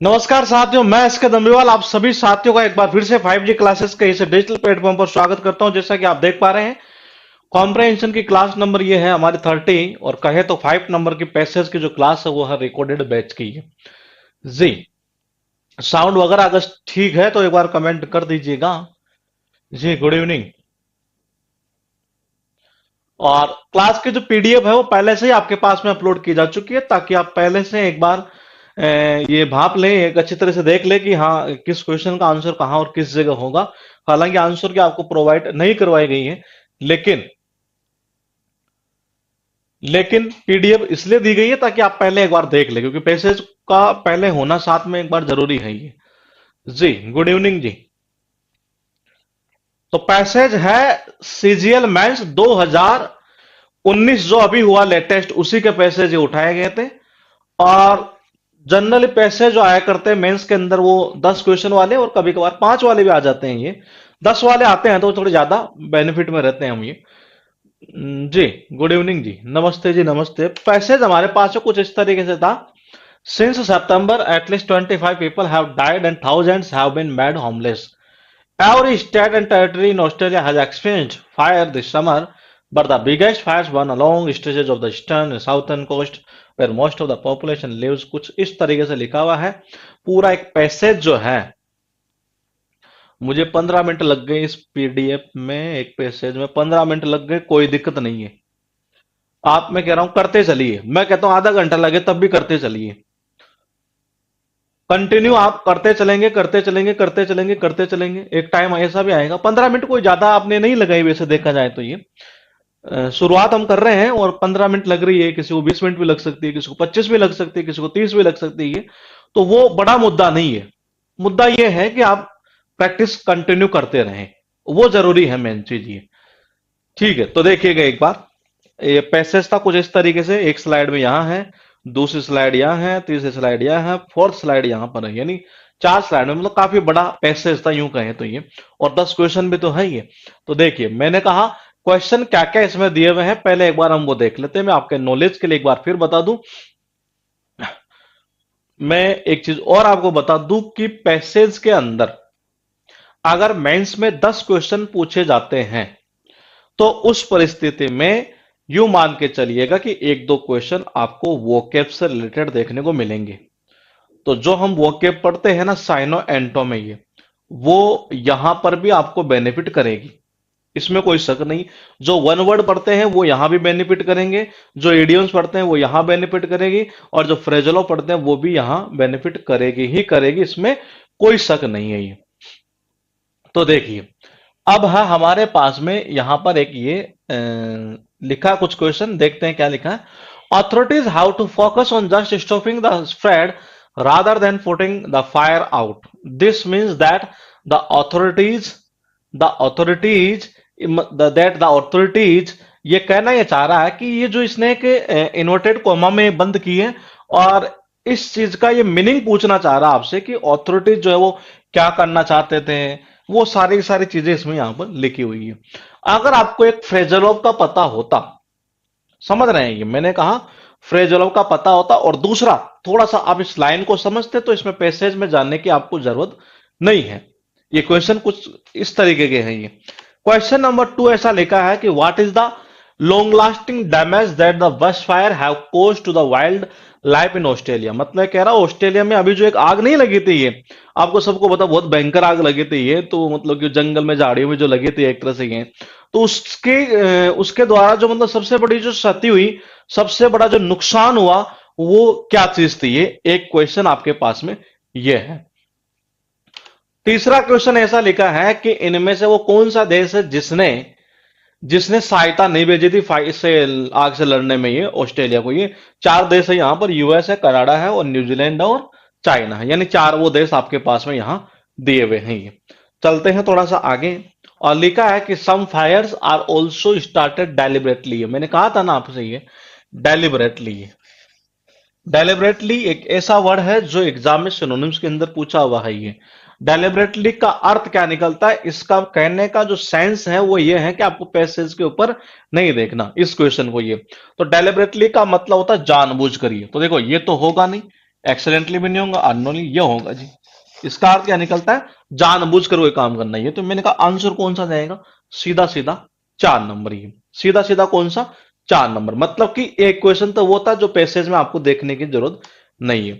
नमस्कार साथियों, मैं एसके दम्बीवाल आप सभी साथियों का एक बार फिर से 5G क्लासेस के इस डिजिटल प्लेटफॉर्म पर स्वागत करता हूं। जैसा कि आप देख पा रहे हैं, कॉम्प्रहेंशन की क्लास नंबर ये है हमारी 30 और कहे तो 5 नंबर की पैसेज की जो क्लास है वो है रिकॉर्डेड बैच की है जी। साउंड वगैरह अगर ठीक है तो एक बार कमेंट कर दीजिएगा जी। Good evening. और क्लास की जो पीडीएफ है वो पहले से ही आपके पास में अपलोड की जा चुकी है, ताकि आप पहले से एक बार ये भाप लें, एक अच्छी तरह से देख लें कि हाँ किस क्वेश्चन का आंसर कहाँ और किस जगह होगा। हालांकि आंसर की आपको प्रोवाइड नहीं करवाई गई है, लेकिन लेकिन पीडीएफ इसलिए दी गई है ताकि आप पहले एक बार देख लें, क्योंकि पैसेज का पहले होना साथ में एक बार जरूरी है ये जी। गुड इवनिंग जी। तो पैसेज है सीजीएल मेंस 2019 जो अभी हुआ लेटेस्ट, उसी के पैसेज ये उठाए गए थे। और जनरली पैसे जो आया करते हैं मेंस के अंदर वो 10 क्वेश्चन वाले और कभी कभार 5 वाले भी आ जाते हैं। ये 10 वाले आते हैं तो थोड़े ज्यादा बेनिफिट में रहते हैं हम ये जी। गुड इवनिंग जी, नमस्ते जी, नमस्ते। पैसेज हमारे पास है कुछ इस तरीके से था। Since September at least 25 people have died and thousands have been made homeless. Every state and territory in Australia has experienced fire this summer, but the biggest fires burn along stretches of the eastern and southern coast where most of the population lives। कुछ इस तरीके से लिखा हुआ है। पूरा एक passage जो है, मुझे 15 मिनट लग गए इस पीडीएफ में, एक पैसेज में 15 मिनट लग गए, कोई दिक्कत नहीं है। आप, मैं कह रहा हूं करते चलिए, मैं कहता हूं आधा घंटा लगे तब भी करते चलिए। कंटिन्यू आप करते चलेंगे करते चलेंगे करते चलेंगे करते चलेंगे, एक टाइम ऐसा भी आएगा। 15 मिनट कोई ज्यादा आपने नहीं लगाई वैसे देखा जाए तो ये शुरुआत हम कर रहे हैं और 15 मिनट लग रही है। किसी को 20 मिनट भी लग सकती है, किसी को 25 भी लग सकती है, किसी को 30 भी लग सकती है। तो वो बड़ा मुद्दा नहीं है। मुद्दा ये है कि आप प्रैक्टिस कंटिन्यू करते रहें, वो जरूरी है, मेन चीज ये। ठीक है, तो देखिएगा एक बार। ये पैसेज था कुछ इस तरीके से। एक स्लाइड में यहां है, दूसरी स्लाइड यहां है, तीसरी स्लाइड यहां है, फोर्थ स्लाइड यहां पर है, यानी 4 स्लाइड में, मतलब काफी बड़ा पैसेज था यूं कहें तो ये। और 10 क्वेश्चन भी तो है ये। तो देखिए, मैंने कहा क्वेश्चन क्या क्या इसमें दिए हुए हैं, पहले एक बार हम वो देख लेते हैं। मैं आपके नॉलेज के लिए एक बार फिर बता दूं, मैं एक चीज और आपको बता दूं कि पैसेज के अंदर अगर मेंस में 10 क्वेश्चन पूछे जाते हैं तो उस परिस्थिति में यूं मान के चलिएगा कि एक दो क्वेश्चन आपको वोकैब से रिलेटेड देखने को मिलेंगे। तो जो हम वोकैब पढ़ते हैं ना साइनो एंटो में, ये वो यहां पर भी आपको बेनिफिट करेगी, इसमें कोई शक नहीं। जो वन वर्ड पढ़ते हैं वो यहां भी बेनिफिट करेंगे, जो इडियम्स पढ़ते हैं वो यहां बेनिफिट करेगी, और जो फ्रेजलो पढ़ते हैं वो भी यहां बेनिफिट करेगी ही करेगी, इसमें कोई शक नहीं है ये। तो देखिए, अब है हमारे पास में यहां पर एक ये लिखा कुछ क्वेश्चन, देखते हैं क्या लिखा है। Authorities how to focus on just stopping the spread rather than putting the fire out. This means that the authorities the authorities that the authorities ये कहना ये चाह रहा है कि ये जो इसने एक इन्वर्टेड कोमा में बंद की है, और इस चीज का ये मीनिंग पूछना चाह रहा है आपसे कि ऑथोरिटीज जो है वो क्या करना चाहते थे। वो सारी सारी चीजें इसमें यहां पर लिखी हुई है। अगर आपको एक फ्रेजलोव का पता होता, समझ रहे हैं ये मैंने कहा, फ्रेजलोव का पता होता, और दूसरा थोड़ा सा आप इस लाइन को समझते तो इसमें पैसेज में जानने की आपको जरूरत नहीं है। ये क्वेश्चन कुछ इस तरीके के हैं ये। क्वेश्चन नंबर 2 ऐसा लिखा है कि what is the long lasting damage that the bush fire have caused to the wild life in Australia. मतलब कह रहा हूं ऑस्ट्रेलिया में अभी जो एक आग नहीं लगी थी, ये आपको सबको पता, बहुत भयंकर आग लगी थी ये, तो मतलब कि जंगल में झाड़ियों में जो लगी थी एक तरह से ये, तो उसके द्वारा जो मतलब सबसे बड़ी जो क्षति हुई, सबसे बड़ा जो नुकसान हुआ, वो क्या चीज थी, ये एक क्वेश्चन आपके पास में ये है। तीसरा क्वेश्चन ऐसा लिखा है कि इनमें से वो कौन सा देश है जिसने जिसने सहायता नहीं भेजी थी फाइट से, आग से लड़ने में, ये ऑस्ट्रेलिया को। ये 4 देश है यहां पर, यूएस है, कनाडा है और न्यूजीलैंड और चाइना है, यानी 4 वो देश आपके पास में यहां दिए हुए हैं ये। चलते हैं थोड़ा सा आगे, और लिखा है कि some fires are also started deliberately. मैंने कहा था ना आपसे ये डेलिबरेटली। डेलिबरेटली एक ऐसा वर्ड है जो एग्जाम में सिनोनिम्स के अंदर पूछा हुआ है ये। डेलिबरेटली का अर्थ क्या निकलता है, इसका कहने का जो सेंस है वो ये है कि आपको पैसेज के ऊपर नहीं देखना इस क्वेश्चन को ये। तो डेलिबरेटली का मतलब होता है जानबूझ कर। ये तो देखो, ये तो होगा नहीं, एक्सीडेंटली भी नहीं होगा, अननोनली ये होगा जी। इसका अर्थ क्या निकलता है? जानबूझकर कोई काम करना। ये तो मैंने कहा आंसर कौन सा जाएगा? सीधा सीधा 4 नंबर। ही सीधा सीधा कौन सा? 4 नंबर। मतलब कि एक क्वेश्चन तो वो था जो पैसेज में आपको देखने की जरूरत नहीं है।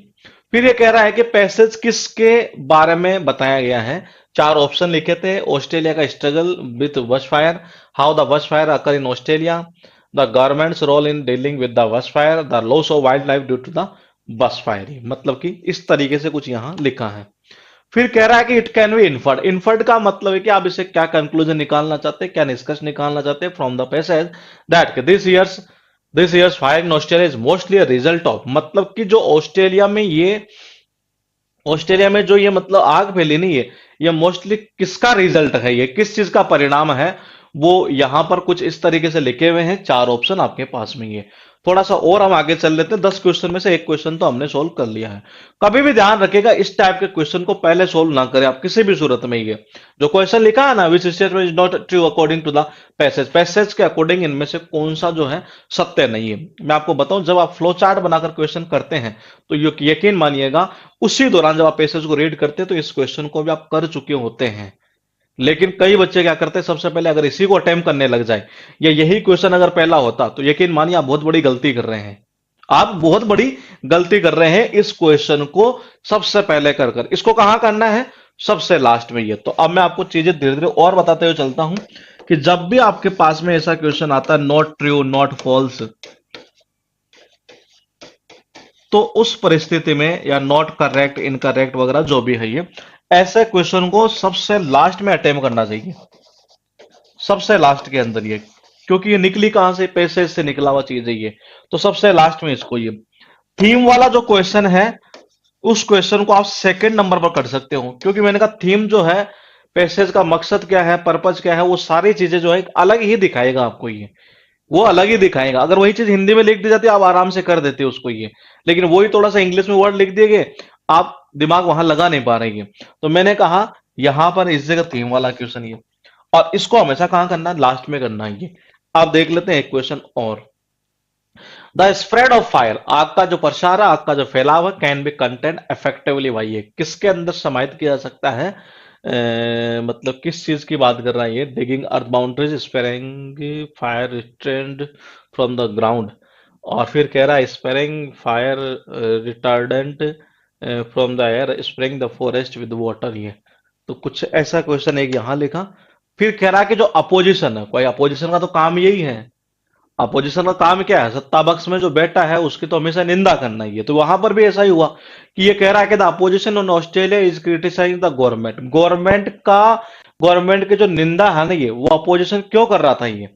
फिर ये कह रहा है कि पैसेज किसके बारे में बताया गया है? 4 ऑप्शन लिखे थे। ऑस्ट्रेलिया का struggle with bush fire, how the bush fire occur in Australia, the government's role in dealing with the bush fire, the loss of wild life due to the bush firing. मतलब कि इस तरीके से कुछ यहां लिखा है। फिर कह रहा है कि it can be inferred. Inferred का मतलब है कि आप इसे क्या कंक्लूजन निकालना चाहते हैं, क्या निष्कर्ष निकालना चाहते हैं from the passage that this years fire in Australia is mostly a result of. मतलब कि जो ऑस्ट्रेलिया में जो ये मतलब आग फैली नहीं है, ये मोस्टली किसका रिजल्ट है, ये किस चीज का परिणाम है, वो यहां पर कुछ इस तरीके से लिखे हुए हैं। 4 ऑप्शन आपके पास में ये। थोड़ा सा और हम आगे चल लेते हैं। 10 क्वेश्चन में से एक क्वेश्चन तो हमने सोल्व कर लिया है। कभी भी ध्यान रखिएगा, इस टाइप के क्वेश्चन को पहले सोल्व ना करें आप किसी भी सूरत में। ये जो क्वेश्चन लिखा है ना, which statement is not true according to the passage के अकॉर्डिंग इनमें से कौन सा जो है सत्य नहीं है। मैं आपको बताऊं, जब आप फ्लो चार्ट बनाकर क्वेश्चन करते हैं तो यकीन मानिएगा उसी दौरान जब आप पैसेज को रीड करते हैं तो इस क्वेश्चन को भी आप कर चुके होते हैं। लेकिन कई बच्चे क्या करते हैं, सबसे पहले अगर इसी को अटेम्प्ट करने लग जाए या यही क्वेश्चन अगर पहला होता तो यकीन मानिए आप बहुत बड़ी गलती कर रहे हैं। आप बहुत बड़ी गलती कर रहे हैं इस क्वेश्चन को सबसे पहले कर कर। इसको कहां करना है? सबसे लास्ट में। ये तो अब मैं आपको चीजें धीरे धीरे और बताते हुए चलता हूं कि जब भी आपके पास में ऐसा क्वेश्चन आता है नॉट ट्रू, नॉट फॉल्स, तो उस परिस्थिति में या नॉट करेक्ट, इनकरेक्ट वगैरह जो भी है, ये ऐसे क्वेश्चन को सबसे लास्ट में अटेम्प्ट करना चाहिए, सबसे लास्ट के अंदर ये। क्योंकि ये निकली कहां से? पैसेज से निकला हुआ चीज है ये। तो सबसे लास्ट में इसको, ये थीम वाला जो क्वेश्चन है उस क्वेश्चन को आप सेकंड नंबर पर कर सकते हो। क्योंकि मैंने कहा थीम जो है, पैसेज का मकसद क्या है, पर्पज क्या है, वो सारी चीजें जो है अलग ही दिखाएगा आपको ये। वो अलग ही दिखाएगा। अगर वही चीज हिंदी में लिख दी जाती है आप आराम से कर देते हो उसको ये। लेकिन वही थोड़ा सा इंग्लिश में वर्ड लिख दिए गए, आप दिमाग वहां लगा नहीं पा रही है। तो मैंने कहा यहां पर इस जगह थीम वाला क्वेश्चन ये, और इसको हमेशा कहां करना है? लास्ट में करना है ये। आप देख लेते हैं एक क्वेश्चन और। द स्प्रेड ऑफ फायर, आग का जो प्रसार है, आग का जो फैलाव है, can be contained effectively by ये, किसके अंदर समाहित किया जा सकता है? मतलब किस चीज की बात कर रहा है ये? Digging earth boundaries, sparing fire restrained from the ground, और फिर कह रहा है sparing fire retardant from the air, spraying the forest with water. ये तो कुछ ऐसा क्वेश्चन एक यहां लिखा। फिर कह रहा है कि जो अपोजिशन है, कोई अपोजिशन का तो काम यही है। अपोजिशन का काम क्या है? सत्ता पक्ष में जो बैठा है उसकी तो हमेशा निंदा करना ही है। तो वहां पर भी ऐसा ही हुआ कि ये कह रहा है कि the opposition on Australia is criticising the government. Government की जो निंदा है ना, ये वो अपोजिशन क्यों कर रहा था? ये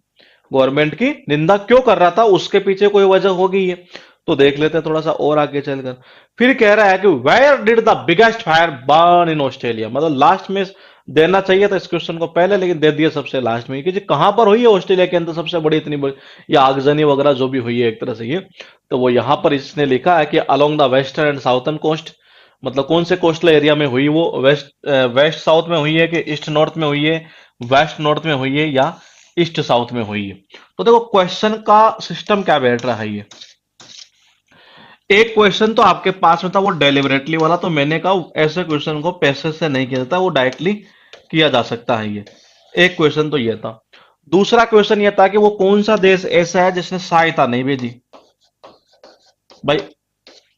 गवर्नमेंट की निंदा क्यों कर रहा था? उसके पीछे कोई वजह होगी ये। तो देख लेते हैं थोड़ा सा और आगे चलकर। फिर कह रहा है कि where did the biggest fire burn in Australia. मतलब लास्ट में देना चाहिए था इस क्वेश्चन को पहले, लेकिन दे दिया सबसे लास्ट में कि जी कहां पर हुई है ऑस्ट्रेलिया के अंदर सबसे बड़ी इतनी बड़ी ये आगजनी वगैरह जो भी हुई है एक तरह से ये। तो वो यहां पर इसने लिखा है कि along the western and southern coast. मतलब कौन से कोस्टल एरिया में हुई वो? वेस्ट साउथ में हुई है कि ईस्ट नॉर्थ में हुई है, वेस्ट नॉर्थ में हुई है या ईस्ट साउथ में हुई है? तो देखो क्वेश्चन का सिस्टम क्या बैठ रहा है ये। एक क्वेश्चन तो आपके पास में था वो डेलिबरेटली वाला, तो मैंने कहा ऐसे क्वेश्चन को पैसेज से नहीं किया जाता, वो डायरेक्टली किया जा सकता है ये। एक क्वेश्चन तो ये था। दूसरा क्वेश्चन ये था कि वो कौन सा देश ऐसा है जिसने सहायता नहीं भेजी। भाई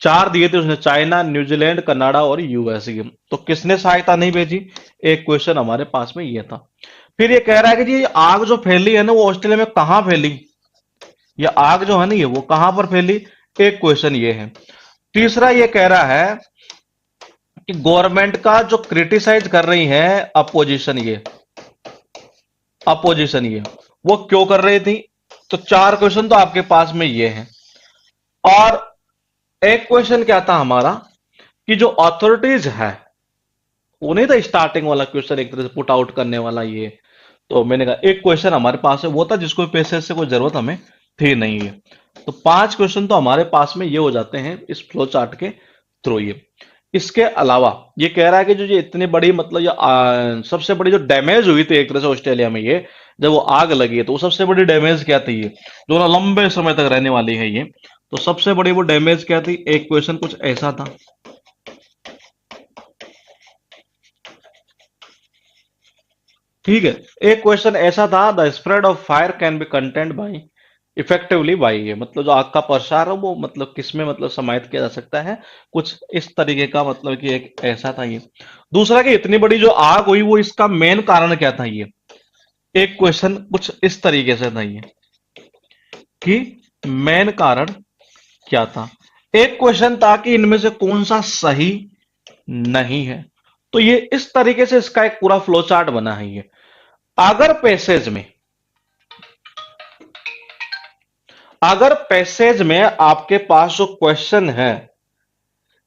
4 दिए थे उसने, चाइना, न्यूजीलैंड, कनाडा और यूएस। तो किसने सहायता नहीं भेजी? एक क्वेश्चन हमारे पास में ये था। फिर ये कह रहा है कि जी आग जो फैली है ना वो ऑस्ट्रेलिया में कहां फैली? ये आग जो है ना ये वो कहां पर फैली? एक क्वेश्चन ये है। तीसरा ये कह रहा है कि गवर्नमेंट का जो क्रिटिसाइज कर रही है अपोजिशन ये वो क्यों कर रही थी? तो 4 क्वेश्चन तो आपके पास में ये हैं। और एक क्वेश्चन क्या था हमारा कि जो अथॉरिटीज है, वो नहीं था स्टार्टिंग वाला क्वेश्चन एक तरह से पुट आउट करने वाला ये। तो मैंने कहा एक क्वेश्चन हमारे पास है वो था जिसको पैसेज से कोई जरूरत हमें थी नहीं है। तो 5 क्वेश्चन तो हमारे पास में ये हो जाते हैं इस फ्लो चार्ट के थ्रू ये। इसके अलावा ये कह रहा है कि जो ये इतनी बड़ी मतलब ये सबसे बड़ी जो डैमेज हुई थी एक तरह से ऑस्ट्रेलिया में ये, जब वो आग लगी है तो वो सबसे बड़ी डैमेज क्या थी? ये जो ना लंबे समय तक रहने वाली है ये। तो सबसे बड़ी वो डैमेज क्या थी, एक क्वेश्चन कुछ ऐसा था, ठीक है, एक क्वेश्चन ऐसा था, the spread of fire can be content by effectively by, ये मतलब जो आग का प्रसार है वो मतलब किस में मतलब समाहित किया जा सकता है, कुछ इस तरीके का, मतलब कि एक ऐसा था ये। दूसरा कि इतनी बड़ी जो आग हुई वो इसका मेन कारण क्या था, ये एक क्वेश्चन कुछ इस तरीके से था ये, कि मेन कारण क्या था। एक क्वेश्चन था कि इनमें से कौन सा सही नहीं है। तो ये इस तरीके से इसका एक पूरा फ्लो चार्ट बना है ये। अगर पैसेज में अगर पैसेज में आपके पास जो क्वेश्चन है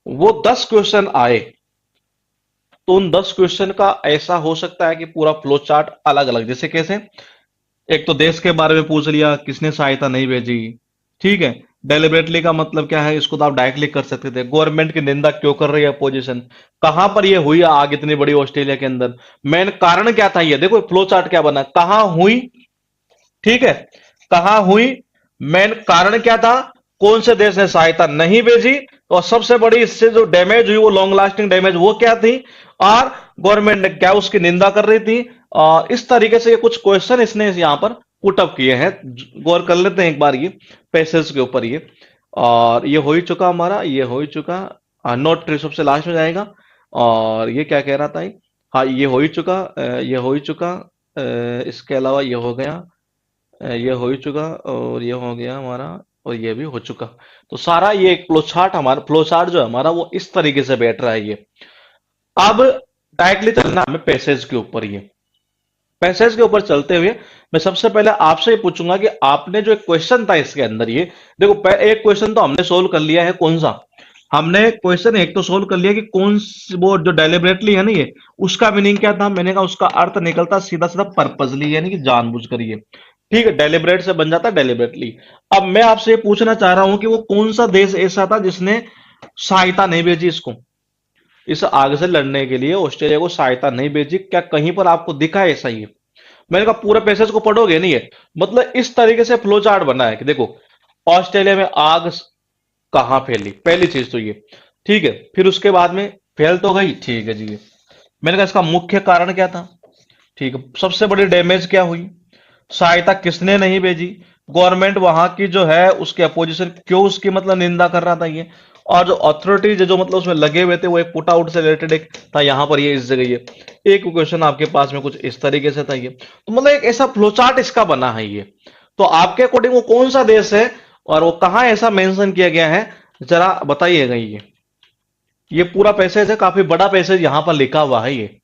वो 10 क्वेश्चन आए, तो उन 10 क्वेश्चन का ऐसा हो सकता है कि पूरा फ्लो चार्ट अलग अलग, जैसे कैसे, एक तो देश के बारे में पूछ लिया, किसने सहायता नहीं भेजी, ठीक है। डेलिबरेटली का मतलब क्या है, इसको तो आप डायरेक्टली कर सकते थे, गवर्नमेंट की निंदा क्यों कर रही है अपोजिशन, कहां पर ये हुई आग इतनी बड़ी ऑस्ट्रेलिया के अंदर, मेन कारण क्या था, ये देखो फ्लो चार्ट क्या बना, कहां हुई, ठीक है, कहां हुई, मेन कारण क्या था, कौन से देश ने सहायता नहीं भेजी, और सबसे बड़ी इससे जो डैमेज हुई वो लॉन्ग लास्टिंग डैमेज वो क्या थी, और गवर्नमेंट ने क्या उसकी निंदा कर रही थी। और इस तरीके से ये कुछ क्वेश्चन इसने यहां पर पुटअप किए हैं, गौर कर लेते हैं एक बार ये पैसेज के ऊपर ये। और ये हो ही चुका हमारा, ये हो ही चुका, नोट ट्री सबसे लास्ट में जाएगा। और ये क्या कह रहा था ये? हाँ, ये हो ही चुका, ये हो ही चुका, इसके अलावा ये हो गया, ये हो ही चुका, और ये हो गया हमारा, और ये भी हो चुका। तो सारा ये एक फ्लो चार्ट, हमारा फ्लो चार्ट जो है हमारा वो इस तरीके से बैठ रहा है ये। अब डायरेक्टली चलना हमें पैसेज के ऊपर, ये पैसेज के ऊपर चलते हुए मैं सबसे पहले आपसे ये पूछूंगा कि आपने जो एक क्वेश्चन था इसके अंदर, ये देखो एक क्वेश्चन तो हमने सोल्व कर लिया है, कौन सा, हमने क्वेश्चन एक तो सोल्व कर लिया कि वो जो डेलिबरेटली है ना ये, उसका मीनिंग क्या था, मैंने कहा उसका अर्थ निकलता सीधा सीधा पर्पसली, यानी कि जानबूझकर ये, ठीक है, डेलिबरेट से बन जाता डेलिबरेटली। अब मैं आपसे ये पूछना चाह रहा हूं कि वो कौन सा देश ऐसा था जिसने सहायता नहीं भेजी इसको, इस आग से लड़ने के लिए ऑस्ट्रेलिया को सहायता नहीं भेजी, क्या कहीं पर आपको दिखा है ऐसा ही? मैंने कहा पूरे पैसेज को पढ़ोगे नहीं है, मतलब इस तरीके से फ्लो चार्ट बना है कि देखो ऑस्ट्रेलिया में आग कहां फैली, पहली चीज तो ये, ठीक है, फिर उसके बाद में फैल तो गई, ठीक है जी, मैंने कहा इसका मुख्य कारण क्या था, ठीक है, सबसे बड़ी डैमेज क्या हुई, सहायता किसने नहीं भेजी, गवर्नमेंट वहां की जो है उसके अपोजिशन क्यों उसकी मतलब निंदा कर रहा था ये, और जो अथॉरिटीज जो मतलब उसमें लगे हुए थे वो एक पुट आउट से रिलेटेड एक था, यहां पर ये इस जगह ये एक क्वेश्चन आपके पास में कुछ इस तरीके से था ये, तो मतलब एक ऐसा फ्लोचार्ट इसका बना है ये। तो आपके अकॉर्डिंग वो कौन सा देश है और वो कहां ऐसा मेंशन किया गया है, जरा बताइएगा। ये पूरा पैसेज है, काफी बड़ा पैसेज यहां पर लिखा हुआ है ये।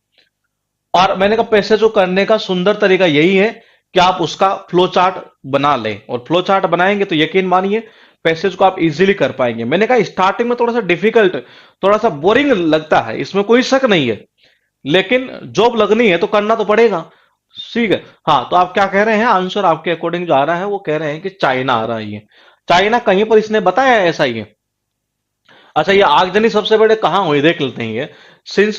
और मैंने कहा पैसेज को करने का सुंदर तरीका यही है कि आप उसका फ्लो चार्ट बना लें, और फ्लो चार्ट बनाएंगे तो यकीन मानिए पैसेज को आप इजीली कर पाएंगे। मैंने कहा स्टार्टिंग में थोड़ा सा डिफिकल्ट, थोड़ा सा बोरिंग लगता है, इसमें कोई शक नहीं है, लेकिन जॉब लगनी है तो करना तो पड़ेगा, ठीक है। हाँ, तो आप क्या कह रहे हैं, आंसर आपके अकॉर्डिंग जो आ रहा है वो कह रहे हैं कि चाइना आ रहा है ये। चाइना कहीं पर इसने बताया है ऐसा ही है? अच्छा, ये आगजनी सबसे बड़े कहां हुई देख लेते हैं ये। Since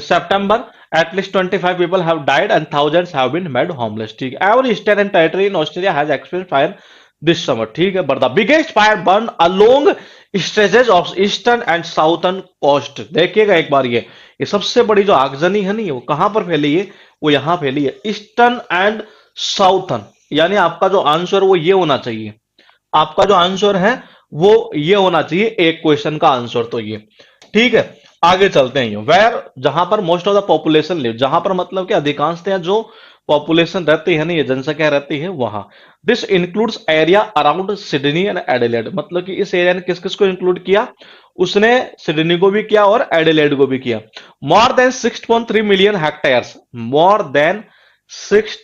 September at least 25 people have died and thousands have been made homeless, ठीक है। Every state and territory in Australia has experience fire this summer, ठीक है, but the biggest fire burn along stretches of eastern and southern coast. देखिएगा एक बार ये सबसे बड़ी जो आगजनी है नहीं, वो कहां पर फैली है, वो यहां फैली है, ईस्टर्न एंड साउथर्न, यानी आपका जो आंसर वो ये होना चाहिए, आपका जो आंसर है वो ये होना चाहिए, एक क्वेश्चन का आंसर तो ये, ठीक है। आगे चलते हैं, वेयर जहां पर most of the population live, जहां पर मतलब कि अधिकांशतः जो पॉपुलेशन रहती है ना, ये जनसंख्या रहती है वहां। This includes area around Sydney and Adelaide, मतलब कि इस एरिया ने किस किस को इंक्लूड किया, उसने सिडनी को भी किया और एडिलेड को भी किया। More than 6.3 million hectares, more than six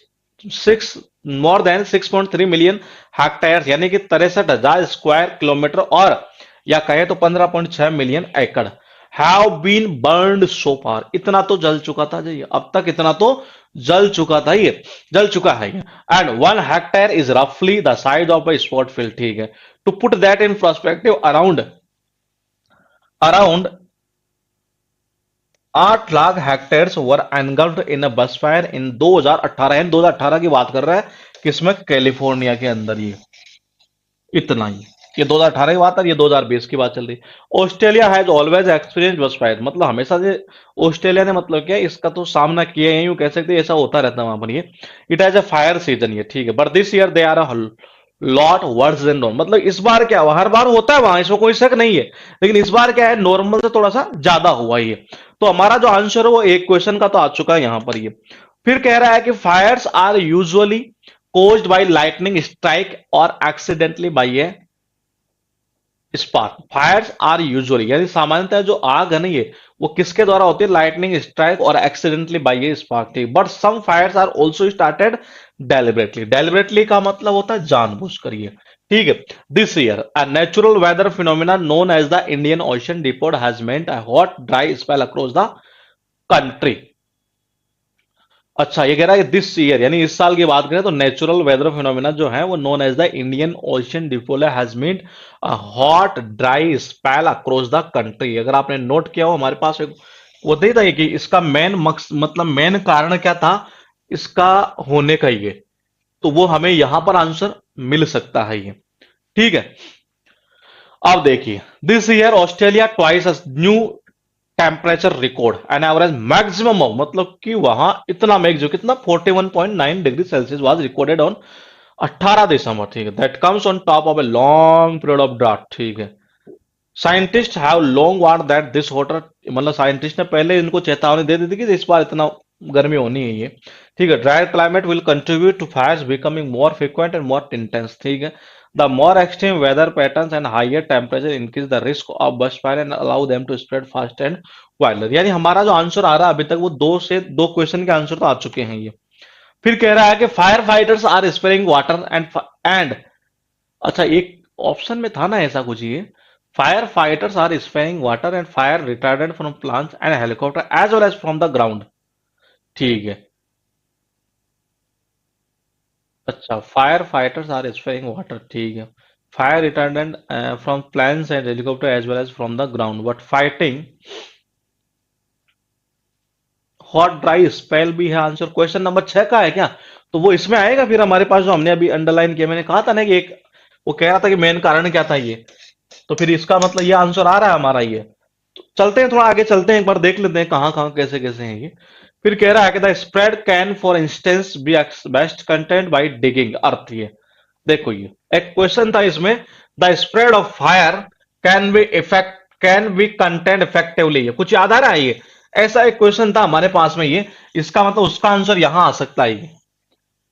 six more than 6.3 million hectare, यानी कि 63,000 स्क्वायर किलोमीटर, और या कहे तो 15.6 मिलियन एकड़ हैव बीन बर्न्ड सो फार, इतना तो जल चुका था जी, अब तक इतना तो जल चुका था, ये जल चुका है ये। एंड 1 हेक्टेयर इज रफली the size of a sport field, ठीक है। To put that in perspective, around around 8 lakh hectares were engulfed in a bush fire इन 2018, यानी 2018 की बात कर रहा है, किसमें, कैलिफोर्निया के अंदर, ये इतना ही। ये 2018 की बात है, ये 2020 की बात चल रही है। ऑस्ट्रेलिया हैज ऑलवेज एक्सपीरियंस बस फायर, मतलब हमेशा से ऑस्ट्रेलिया ने मतलब क्या है, इसका तो सामना किया है, यूं कह सकते हैं, ऐसा होता रहता है वहां पर ये। It has a fire season, ये ठीक है, but this year they are a lot worse than normal, मतलब इस बार क्या हुआ, हर बार होता है वहां, इसमें कोई शक नहीं है, लेकिन इस बार क्या है, नॉर्मल से थोड़ा सा ज्यादा हुआ ये। तो हमारा जो आंसर है वो एक क्वेश्चन का तो आ चुका है यहां पर ये। फिर कह रहा है कि fires are usually caused by lightning strike or accidentally by a spark. Fires are usually, यानी सामान्यतः जो आग है ना ये, वो किसके द्वारा होती है, लाइटनिंग स्ट्राइक और एक्सीडेंटली बाय ए स्पार्क, ठीक। But some fires are also started deliberately, deliberately का मतलब होता है जानबूझकर ये, ठीक है। This year a natural weather phenomena known as the Indian Ocean dipole has meant a hot dry spell across the country. अच्छा, ये कह रहा है कि दिस ईयर, यानी इस साल की बात करें तो नेचुरल वेदर फिनोमिना जो है वो known as the Indian Ocean dipole has mean a hot dry spell across the country. अगर आपने नोट किया हो, हमारे पास एक वो दे था कि इसका मेन मकसद, मतलब मेन कारण क्या था इसका होने का, ये तो वो हमें यहां पर आंसर मिल सकता है ये, ठीक है। अब देखिए, this year Australia twice new temperature record an average maximum of, मतलब कि वहां इतना मैक्सिमम कितना 41.9 degree Celsius was recorded on 18 December, ठीक है। That comes on top of a long period of draft, ठीक है। Scientist have long warn that this water, मतलब साइंटिस्ट ने पहले इनको चेतावनी दे दी थी कि इस बार इतना गर्मी होनी है ये, ठीक है। Dry climate will contribute to fires becoming more frequent and more intense, ठीक है। The more extreme weather patterns and higher temperature increase the risk of bush fire and allow them to spread fast and wilder. यानी हमारा जो answer आ रहा है अभी तक वो दो क्वेश्चन के आंसर तो आ चुके हैं ये। फिर कह रहा है कि fire fighters are spraying water and अच्छा, एक ऑप्शन में था ना ऐसा कुछ ये, fire fighters are spraying water and fire retardant from plants and helicopter as well as from the ground, ठीक है। अच्छा, fire fighters are spraying water, ठीक है, fire retardant from plants and helicopter as well as from the ground, but fighting hot dry spell भी है answer. Question number 6 का है क्या, तो वो इसमें आएगा। फिर हमारे पास जो हमने अभी अंडरलाइन किया, मैंने कहा था ना कि एक वो कह रहा था कि मेन कारण क्या था ये, तो फिर इसका मतलब ये आंसर आ रहा है हमारा ये। तो चलते हैं, थोड़ा आगे चलते हैं, एक बार देख लेते हैं कहाँ कहाँ कैसे कैसे हैं ये। फिर कह रहा है कि the spread can for instance be best contained by digging earth, ये देखो ये एक क्वेश्चन था इसमें, the spread of fire can be contained effectively, ये कुछ याद आ रहा है ये, ऐसा एक क्वेश्चन था हमारे पास में ये। इसका मतलब उसका आंसर यहां आ सकता है ये,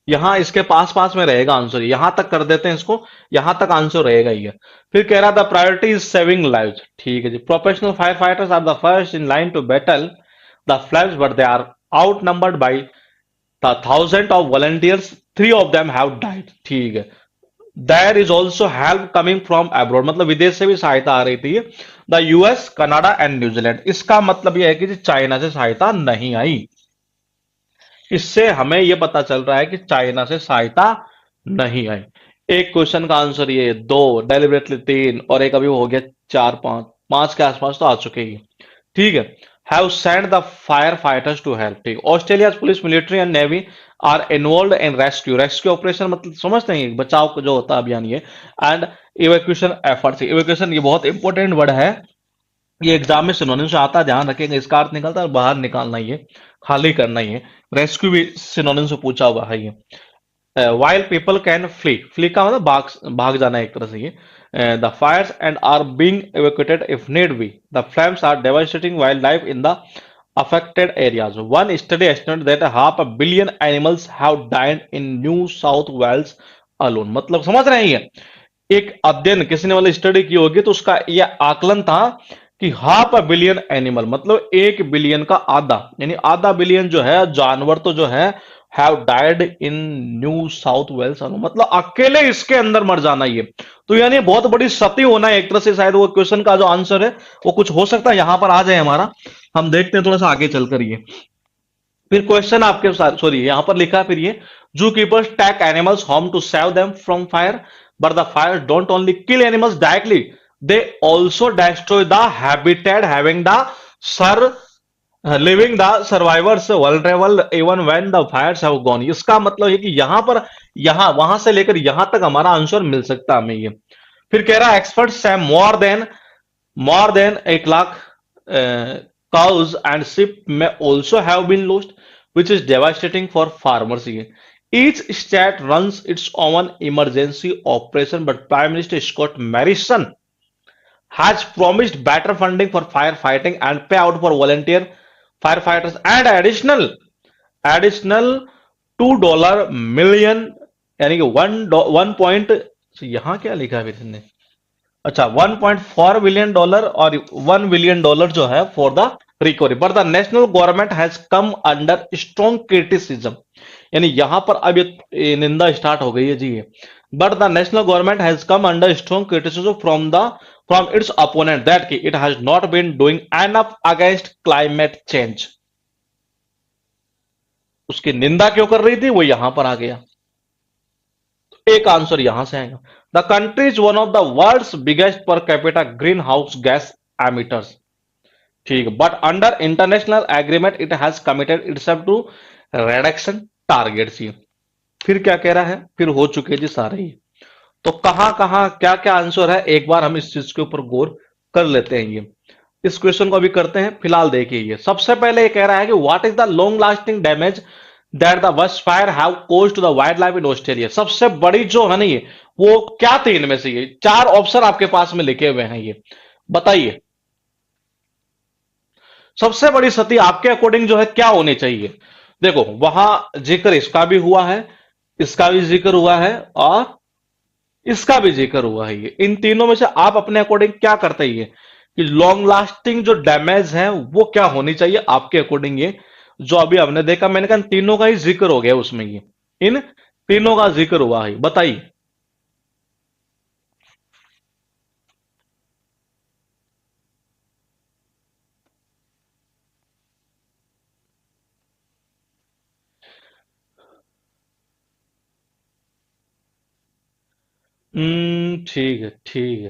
यहां इसके पास पास में रहेगा आंसर, यहां तक कर देते हैं इसको, यहां तक आंसर रहेगा ये। फिर कह रहा था प्रायोरिटी इज सेविंग लाइव्स, ठीक है जी। Professional fire fighters are the first in line to battle the flames but they are outnumbered by the thousand of volunteers, three of them have died, ठीक है। There is also help coming from abroad, मतलब विदेश से भी सहायता आ रही थी, the US Canada and New Zealand. इसका मतलब यह है कि चाइना से सहायता नहीं आई, इससे हमें यह पता चल रहा है कि चाइना से सहायता नहीं आई। एक क्वेश्चन का आंसर ये, दो डेलिबरेटली तीन, और एक अभी हो गया चार, पांच, पांच के आसपास तो आ चुके ही, ठीक है। Have send the fire fighters to help, ठीक। Australia police military and navy are involve in rescue, rescue operation मतलब समझते हैं बचाव को जो होता है अभियान ये, एंड इवैक्यूएशन एफर्ट्स। इवैक्यूएशन ये बहुत इंपॉर्टेंट वर्ड है, ये एग्जाम में सिनोनिम से आता है, ध्यान रखेंगे, इसका अर्थ निकलता है बाहर निकालना ही है, खाली करना ही है। रेस्क्यू भी सिनोनिम से पूछा हुआ है ये। While people can flee, flee का मतलब भाग जाना है एक तरह से ये। The fires and are being evacuated if need be, the flames are devastating wild life in the affected areas. One study estimated that 500 million animals have died in New South Wales alone. मतलब समझ रहे हैं ये, एक अध्ययन किसी ने वाली स्टडी की होगी तो उसका यह आकलन था कि 500 million एनिमल, मतलब 1 बिलियन का आधा, यानी आधा बिलियन जो है जानवर तो जो है have died in New South Wales, मतलब अकेले इसके अंदर मर जाना ये, तो यानी बहुत बड़ी सती होना है एक तरह से। शायद वो क्वेश्चन का जो आंसर है वो कुछ हो सकता है यहां पर आ जाए हमारा, हम देखते हैं थोड़ा सा आगे चलकर ये। फिर क्वेश्चन आपके साथ, सॉरी यहां पर लिखा है फिर ये, zoo keepers tack animals home to save them from fire but the fire don't only kill animals directly, they also destroy the habitat having the sir living the survivors vulnerable even when the fires have gone. इसका मतलब है कि यहां पर, यहां वहां से लेकर यहां तक हमारा आंसर मिल सकता है हमें ये। फिर कह रहा है एक्सपर्ट्स से more than 1 lakh cows and sheep may also have been lost, which is devastating for farmers here. Each state runs its own emergency operation, but Prime Minister Scott Morrison has promised better funding for firefighting and payout for volunteer firefighters and additional $2 million, यानी कि 1 यहाँ क्या लिखा है इसने, अच्छा $1.4 billion और $1 billion जो है for the recovery, but the national government has come under strong criticism, यानी यहां पर अब ये निंदा स्टार्ट हो गई है जी, but the national government has come under strong criticism from its opponent that की it has not been doing enough against climate change. उसकी निंदा क्यों कर रही थी, वो यहां पर आ गया। एक आंसर यहां से आएगा, the country is one of the world's biggest per capita green house gas emitters, ठीक, but under international agreement it has committed itself to reduction targets. फिर क्या कह रहा है, फिर हो चुके जी सारे ही, तो कहां कहां क्या क्या आंसर है, एक बार हम इस चीज के ऊपर गौर कर लेते हैं। ये इस क्वेश्चन को अभी करते हैं, फिलहाल देखिए ये सबसे पहले ये कह रहा है कि what is the long lasting damage that the bush fire have caused to the wild life in Australia. सबसे बड़ी जो है ना ये, वो क्या थी इनमें से, ये 4 ऑप्शन आपके पास में लिखे हुए हैं, ये बताइए सबसे बड़ी क्षति आपके अकॉर्डिंग जो है क्या होनी चाहिए। देखो वहां जिक्र इसका भी हुआ है, इसका भी जिक्र हुआ है और इसका भी जिक्र हुआ है, ये इन तीनों में से आप अपने अकॉर्डिंग क्या करते हैं कि लॉन्ग लास्टिंग जो डैमेज है वो क्या होनी चाहिए आपके अकॉर्डिंग। ये जो अभी हमने देखा, मैंने कहा तीनों का ही जिक्र हो गया उसमें, ये इन तीनों का जिक्र हुआ है, बताइए। ठीक है ठीक है।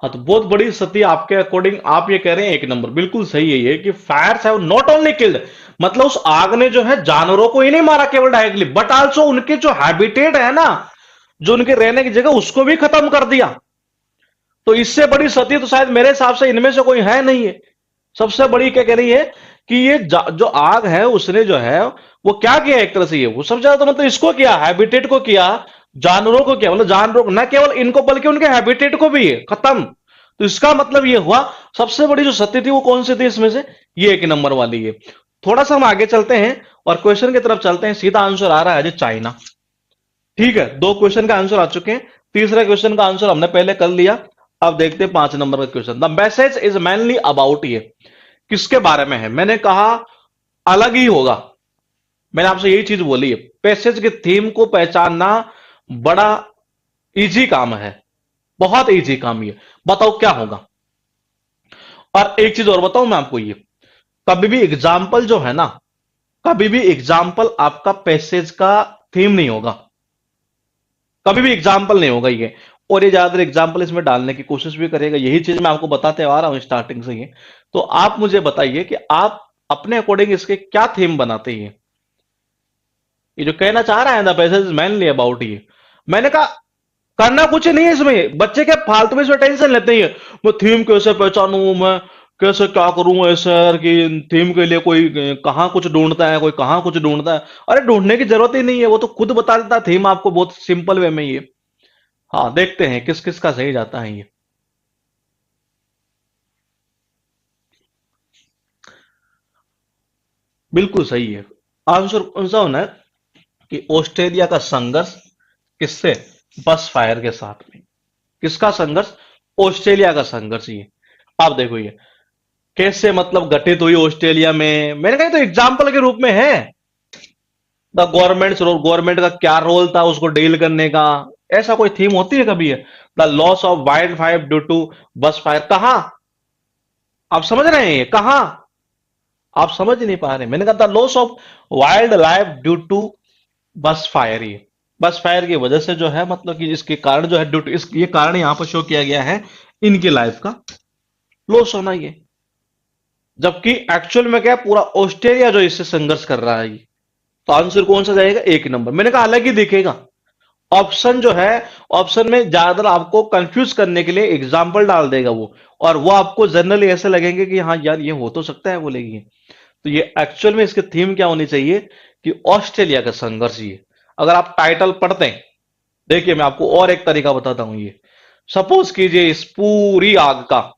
हाँ तो बहुत बड़ी क्षति आपके अकॉर्डिंग आप ये कह रहे हैं, 1 नंबर बिल्कुल सही है ये, कि fires have not only killed, मतलब उस आग ने जो है जानवरों को ही नहीं मारा केवल डायरेक्टली, बट आल्सो उनके जो हैबिटेट है ना, जो उनके रहने की जगह, उसको भी खत्म कर दिया। तो इससे बड़ी क्षति तो शायद मेरे हिसाब से इनमें से कोई है नहीं है। सबसे बड़ी क्या कह रही है कि ये जो आग है उसने जो है वो क्या किया, एक तरह से ये वो सबसे ज्यादा तो मतलब इसको किया, हैबिटेट को किया, जानवरों को किया, मतलब जानवरों न केवल इनको बल्कि उनके हैबिटेट को भी खत्म। तो इसका मतलब ये हुआ सबसे बड़ी जो सत्य थी वो कौन सी थी इसमें से, ये 1 नंबर वाली है। थोड़ा सा हम आगे चलते हैं और क्वेश्चन की तरफ चलते हैं, सीधा आंसर आ रहा है जी चाइना। ठीक है, 2 क्वेश्चन का आंसर आ चुके हैं, तीसरे क्वेश्चन का आंसर हमने पहले कर लिया। अब देखते हैं 5 नंबर का question, the message is mainly about, ये किसके बारे में है, मैंने कहा अलग ही होगा, मैंने आपसे यही चीज बोली है, पैसेज के थीम को पहचानना बड़ा इजी काम है, बहुत इजी काम ये, बताओ क्या होगा। और एक चीज और बताऊं मैं आपको, ये कभी भी एग्जाम्पल जो है ना, कभी भी एग्जाम्पल आपका पैसेज का थीम नहीं होगा, कभी भी एग्जाम्पल नहीं होगा ये, और ये ज्यादातर एग्जाम्पल इसमें डालने की कोशिश भी करेगा, यही चीज मैं आपको बताते आ रहा हूं स्टार्टिंग से ही। तो आप मुझे बताइए कि आप अपने अकॉर्डिंग इसके क्या थीम बनाते हैं, ये जो कहना चाह रहा है ना पैसेज मैनली अबाउट, ये मैंने कहा करना कुछ नहीं है इसमें, बच्चे क्या फालतू में इसमें टेंशन लेते हैं, मैं थीम कैसे पहचानूं, मैं कैसे क्या करूं ऐसे यार कि थीम के लिए कोई कहां कुछ ढूंढता है, कोई कहां कुछ ढूंढता है, अरे ढूंढने की जरूरत ही नहीं है, वो तो खुद बता देता है थीम आपको बहुत सिंपल वे में ये। हाँ देखते हैं किस किस का सही जाता है ये। बिल्कुल सही है, आंसर कौन सा होना है कि ऑस्ट्रेलिया का संघर्ष किससे, बस फायर के साथ में, किसका संघर्ष, ऑस्ट्रेलिया का संघर्ष। ये आप देखो ये कैसे मतलब घटित हुई ऑस्ट्रेलिया में, मैंने कहा तो एग्जाम्पल के रूप में है, द गवर्नमेंट का क्या रोल था उसको डील करने का, ऐसा कोई थीम होती है कभी है, the loss of wild fire due to bush fire, कहां आप समझ रहे हैं, ये कहां आप समझ नहीं पा रहे, मैंने कहा था loss of wild life due to bush fire, ये बस फायर की वजह से जो है मतलब कि इसके कारण जो है ड्यू टू इस ये कारण यहां पर शो किया गया है इनकी लाइफ का लॉस होना, ये जबकि एक्चुअल में क्या है, पूरा ऑस्ट्रेलिया जो इससे संघर्ष कर रहा है, तो आंसर कौन सा जाएगा? एक नंबर। मैंने कहा अलग ही दिखेगा। ऑप्शन जो है, ऑप्शन में ज्यादातर आपको कंफ्यूज करने के लिए एग्जाम्पल डाल देगा वो, और वो आपको जनरली ऐसे लगेंगे कि हाँ यार ये हो तो सकता है, बोलेगी। तो ये एक्चुअल में इसकी थीम क्या होनी चाहिए कि ऑस्ट्रेलिया का संघर्ष। ये अगर आप टाइटल पढ़ते हैं, देखिए मैं आपको और एक तरीका बताता हूं। ये सपोज कीजिए इस पूरी आग का,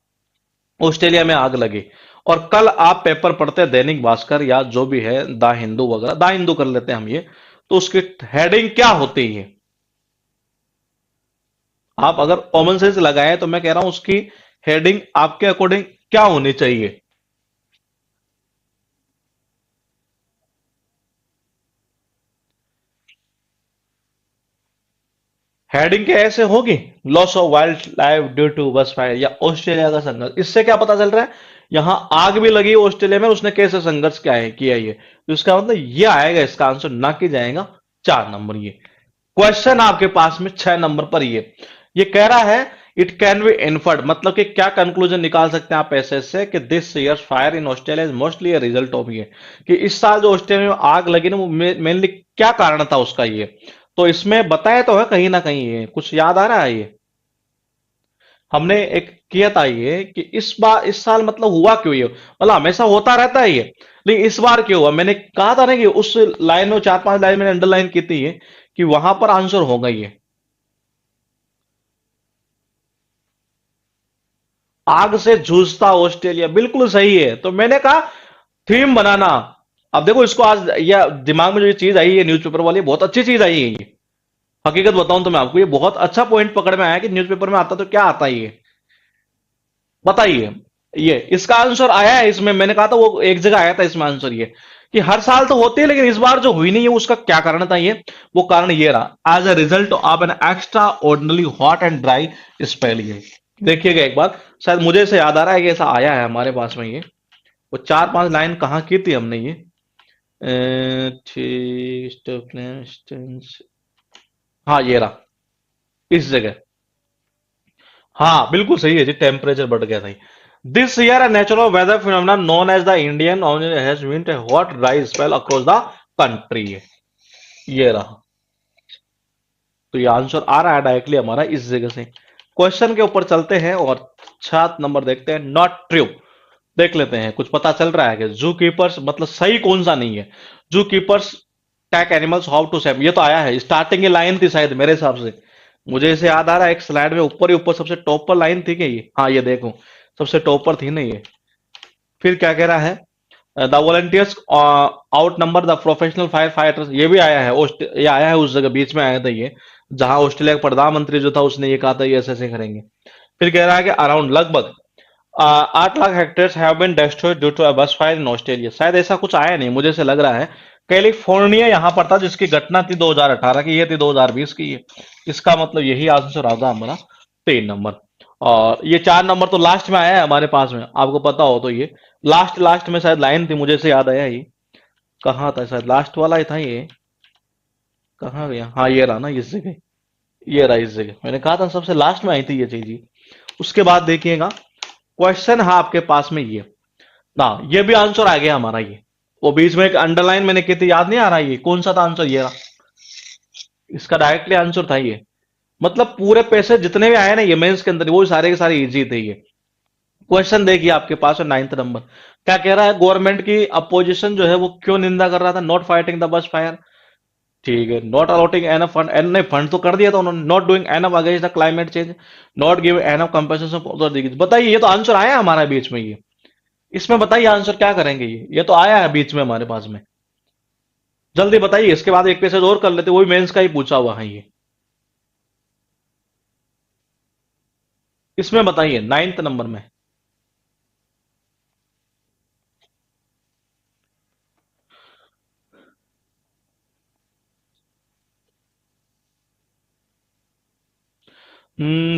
ऑस्ट्रेलिया में आग लगे, और कल आप पेपर पढ़ते हैं दैनिक भास्कर या जो भी है, द हिंदू वगैरह, द हिंदू कर लेते हैं हम ये, तो उसकी हेडिंग क्या होती है? आप अगर कॉमन सेंस लगाएं तो मैं कह रहा हूं उसकी हेडिंग आपके अकॉर्डिंग क्या होनी चाहिए? हेडिंग क्या ऐसे होगी? Loss of wild life due to bush fire, या ऑस्ट्रेलिया का संघर्ष। इससे क्या पता चल रहा है? यहां आग भी लगी ऑस्ट्रेलिया में, उसने कैसे संघर्ष क्या है किया ये, तो इसका मतलब ये आएगा इसका आंसर, ना कि जाएगा 4 नंबर। ये क्वेश्चन आपके पास में 6 नंबर पर ये कह रहा है इट कैन बी इन्फर्ड, मतलब कि क्या कंक्लूजन निकाल सकते हैं आप ऐसे से कि this year fire in Australia is mostly a result of ये, कि इस साल जो ऑस्ट्रेलिया में आग लगी ना वो मेनली क्या कारण था उसका ये। तो इसमें बताया तो है कहीं ना कहीं, ये कुछ याद आ रहा है? ये हमने एक किया था ये कि इस बार इस साल मतलब हुआ क्यों ये, मतलब हमेशा होता रहता है ये, लेकिन इस बार क्यों हुआ? मैंने कहा था ना कि उस लाइन में 4-5 लाइन मैंने अंडरलाइन की थी ये, कि वहां पर आंसर होगा ये। आग से जूझता ऑस्ट्रेलिया, बिल्कुल सही है। तो मैंने कहा थीम बनाना। अब देखो इसको आज या दिमाग में जो ये चीज आई है न्यूज़पेपर वाली, बहुत अच्छी चीज आई है ये। हकीकत बताऊं तो मैं आपको, ये बहुत अच्छा पॉइंट पकड़ में आया कि न्यूज़पेपर में आता तो क्या आता है ये, बताइए। ये इसका आंसर आया है इसमें, मैंने कहा था वो एक जगह आया था इसमें आंसर ये, कि हर साल तो होती है लेकिन इस बार जो हुई नहीं है उसका क्या कारण था ये। वो कारण ये रहा, as a result of an extraordinary hot and dry spell. ये देखिएगा एक बार, शायद मुझे से याद आ रहा है कि ऐसा आया है हमारे पास में ये। वो 4-5 लाइन कहाँ की थी हमने ये, हाँ ये रहा, इस जगह। हाँ बिल्कुल सही है जी, टेम्परेचर बढ़ गया था। This year a natural weather phenomena known as the Indian has been a hot dry spell across the country. ये रहा। तो ये आंसर आ रहा है डायरेक्टली हमारा इस जगह से। क्वेश्चन के ऊपर चलते हैं और 7 नंबर देखते हैं, नॉट ट्रू। देख लेते हैं कुछ पता चल रहा है कि जू कीपर्स मतलब सही कौन सा नहीं है। Zoo keepers tack animals how to save, ये तो आया है, स्टार्टिंग की लाइन थी शायद मेरे हिसाब से। मुझे इसे याद आ रहा है एक स्लाइड में ऊपर ही ऊपर सबसे टॉप पर लाइन थी क्या ये, हाँ ये देखो सबसे टॉप पर थी ना ये। फिर क्या कह रहा है? The volunteers out number the professional fire fighters, ये भी आया है। ये आया है उस जगह बीच में आया था ये, जहां ऑस्ट्रेलिया का प्रधानमंत्री जो था उसने ये कहा था ये ऐसे ऐसे करेंगे। फिर कह रहा है कि अराउंड लगभग 8 lakh hectares have been destroyed due to a bush fire in Australia. शायद ऐसा कुछ आया नहीं, मुझे से लग रहा है कैलिफोर्निया यहां पर था जिसकी घटना थी 2018 की, ये थी 2020 की ये। इसका मतलब यही आंसर आगा हमारा 3 नंबर। और ये 4 नंबर तो लास्ट में आया है हमारे पास में, आपको पता हो तो ये लास्ट लास्ट में शायद लाइन थी, मुझे से याद आया ये कहाँ था, शायद लास्ट वाला ही था ये। कहाँ गया? हाँ ये रहा ना इस जगह, ये रहा इस जगह, मैंने कहा था सबसे लास्ट में आई थी ये चीज ही। उसके बाद देखिएगा क्वेश्चन है आपके पास में ये ना, ये भी आंसर आ गया हमारा ये। वो बीच में एक अंडरलाइन मैंने की थी, याद नहीं आ रहा ये कौन सा था आंसर, ये रहा। इसका डायरेक्टली आंसर था ये। मतलब पूरे पैसे जितने भी आए ना ये मेंस के अंदर, वो सारे के सारे इजी थे ये। क्वेश्चन देखिए आपके पास है 9 नंबर। क्या कह रहा है? गवर्नमेंट की अपोजिशन जो है वो क्यों निंदा कर रहा था? Not fighting the bush fire, ठीक है। Not allotting enough fund, an नहीं फंड तो कर दिया था उन्होंने। Not doing enough against the climate change, not give enough compensation for the disease. बताइए ये तो आंसर आया हमारा बीच में ये। इसमें बताइए आंसर क्या करेंगे ये तो आया है बीच में हमारे पास में। जल्दी बताइए, इसके बाद एक पैसेज और कर लेते, वो भी मेंस का ही पूछा हुआ है ये। इसमें बताइए 9 नंबर में।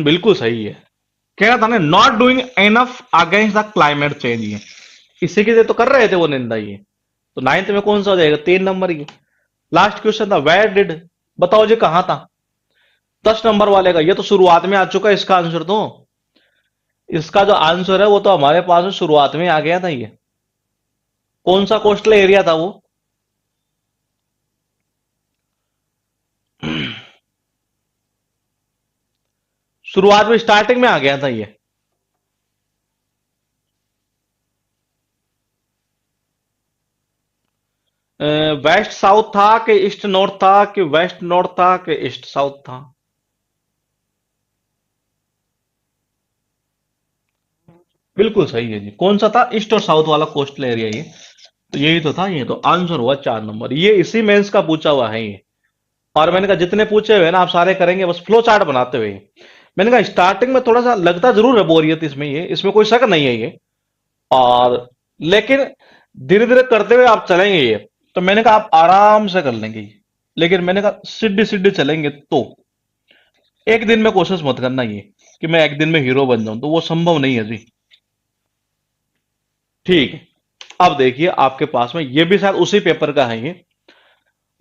बिल्कुल सही है। कह रहा था ना not doing enough against the climate change, ये इसी के लिए तो कर रहे थे वो निंदा ये। तो 9 में कौन सा हो जाएगा? 3 नंबर ये। लास्ट क्वेश्चन था वेयर डिड, बताओ जी कहां था? 10 नंबर वाले का ये तो शुरुआत में आ चुका है इसका आंसर तो। इसका जो आंसर है वो तो हमारे पास में शुरुआत में आ गया था ये। कौन सा कोस्टल एरिया था वो? शुरुआत में स्टार्टिंग में आ गया था ये। वेस्ट साउथ था कि ईस्ट नॉर्थ था कि वेस्ट नॉर्थ था कि ईस्ट साउथ था? बिल्कुल सही है जी। कौन सा था? ईस्ट और साउथ वाला कोस्टल एरिया ये। तो यही तो था। ये तो आंसर हुआ 4 नंबर। ये इसी मेंस का पूछा हुआ है ये। और मैंने कहा जितने पूछे हुए ना आप सारे करेंगे, बस फ्लो चार्ट बनाते हुए। मैंने कहा स्टार्टिंग में थोड़ा सा लगता जरूर है बोरियत इसमें, ये इसमें कोई शक नहीं है ये। और लेकिन धीरे धीरे करते हुए आप चलेंगे ये, तो मैंने कहा आप आराम से कर लेंगे ये। लेकिन मैंने कहा सीढ़ी सीढ़ी चलेंगे तो एक दिन में कोशिश मत करना ये कि मैं एक दिन में हीरो बन जाऊं, तो वो संभव नहीं है जी। ठीक है। अब देखिए आपके पास में ये भी शायद उसी पेपर का है ये।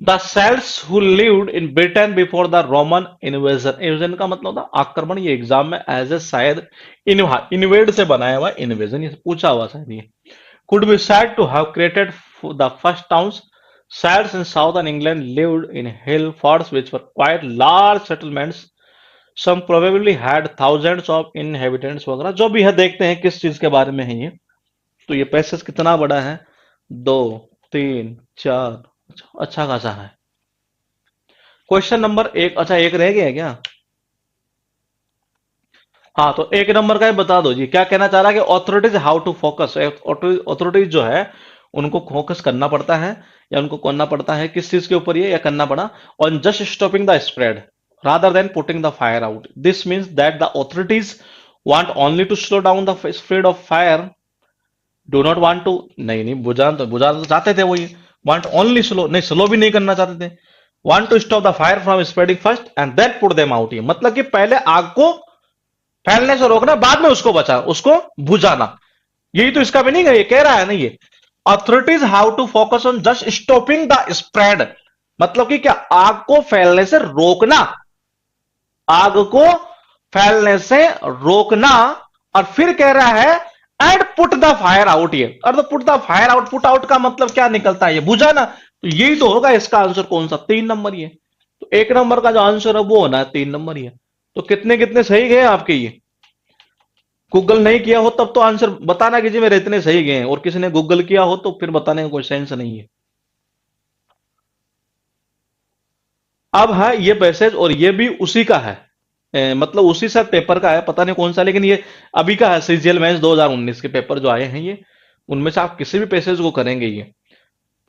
The Celts who lived in Britain before the Roman invasion. Invasion का मतलब होता है आक्रमण। ये एग्जाम में एज ए शायद इन्वेड से बनाया हुआ इन्वेजन ये पूछा हुआ शायद ये। could be said to have created the first towns. Celts in southern England lived in hill forts which were quite large settlements. Some probably had thousands of inhabitants वगैरह जो भी है। देखते हैं किस चीज के बारे में है ये। तो ये पैसेज कितना बड़ा है? 2, 3, 4। अच्छा खासा है। क्वेश्चन नंबर एक। अच्छा एक रह गया क्या? हाँ तो एक नंबर का ही बता दो जी। क्या कहना चाह रहा है कि authorities how to focus. Authorities जो है उनको फोकस करना पड़ता है, या उनको करना पड़ता है किस चीज के ऊपर ये, या करना पड़ा on just stopping the spread rather than putting the fire out. This means that the authorities want only to slow down the spread of fire, do not want to. नहीं नहीं, बुझाना तो चाहते थे वही। वांट ओनली स्लो, नहीं slow भी नहीं करना चाहते थे। Want to stop the fire from spreading first and then put them out. ये मतलब कि पहले आग को फैलने से रोकना, बाद में उसको बचा, उसको बुझाना। यही तो इसका मीनिंग है। ये कह रहा है ना ये authorities how to focus on just stopping the spread. मतलब कि क्या? आग को फैलने से रोकना, आग को फैलने से रोकना। और फिर कह रहा है and put the fire out. ये और तो put the fire out, put out का मतलब क्या निकलता है? ये बुझाना। तो यही तो होगा इसका आंसर। कौन सा? 3 नंबर ये। तो एक नंबर का जो आंसर है वो होना है 3 नंबर ये। तो कितने कितने सही गए आपके ये? गूगल नहीं किया हो तब तो आंसर बताना कि जी मेरे इतने सही गए हैं, और किसी ने गूगल किया हो तो फिर बताने का कोई सेंस नहीं है। अब है ये पैसेज, और ये भी उसी का है। मतलब उसी से पेपर का है, पता नहीं कौन सा, लेकिन ये अभी का है। सीजीएल मेंस 2019 के पेपर जो आए हैं ये, उनमें से आप किसी भी पैसेज को करेंगे ये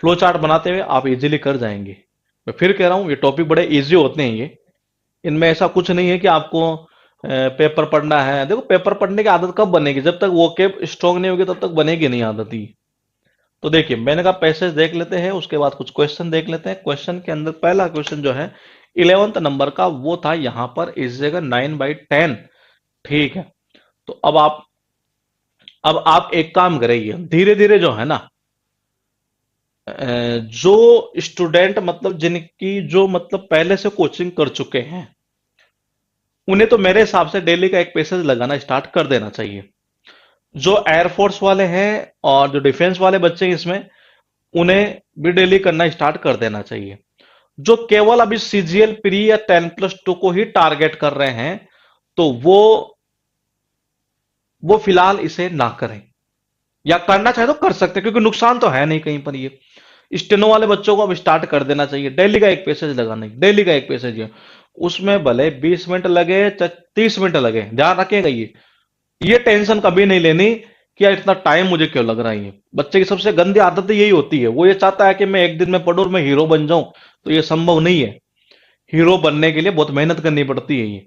फ्लो चार्ट बनाते हुए आप इजीली कर जाएंगे। मैं फिर कह रहा हूं ये टॉपिक बड़े इजी होते हैं ये। इनमें ऐसा कुछ नहीं है कि आपको पेपर पढ़ना है। देखो पेपर पढ़ने की आदत कब बनेगी? जब तक वो केप स्ट्रॉन्ग नहीं होगी तब तक बनेगी नहीं आदत ही। तो देखिए मैंने कहा पैसेज देख लेते हैं, उसके बाद कुछ क्वेश्चन देख लेते हैं। क्वेश्चन के अंदर पहला क्वेश्चन जो है 11th नंबर का, वो था यहां पर इस जगह 9/10। ठीक है। तो अब आप एक काम करेंगे धीरे धीरे जो है ना, जो स्टूडेंट मतलब जिनकी जो मतलब पहले से कोचिंग कर चुके हैं, उन्हें तो मेरे हिसाब से डेली का एक पैसेज लगाना स्टार्ट कर देना चाहिए। जो एयरफोर्स वाले हैं और जो डिफेंस वाले बच्चे हैं इसमें, उन्हें भी डेली करना स्टार्ट कर देना चाहिए। जो केवल अभी सीजीएल प्री या 10+2 को ही टारगेट कर रहे हैं, तो वो फिलहाल इसे ना करें, या करना चाहे तो कर सकते हैं, क्योंकि नुकसान तो है नहीं कहीं पर ये। स्टेनो वाले बच्चों को अब स्टार्ट कर देना चाहिए। डेली का एक पैसेज लगाना, डेली का एक पैसेज है। उसमें भले 20 मिनट लगे 30 मिनट लगे, ध्यान रखिएगा ये टेंशन कभी नहीं लेनी कि यार इतना टाइम मुझे क्यों लग रहा है। ये बच्चे की सबसे गंदी आदत यही होती है। वो ये चाहता है कि मैं एक दिन में पढ़ूं और मैं हीरो बन जाऊं, तो ये संभव नहीं है। हीरो बनने के लिए बहुत मेहनत करनी पड़ती है ये।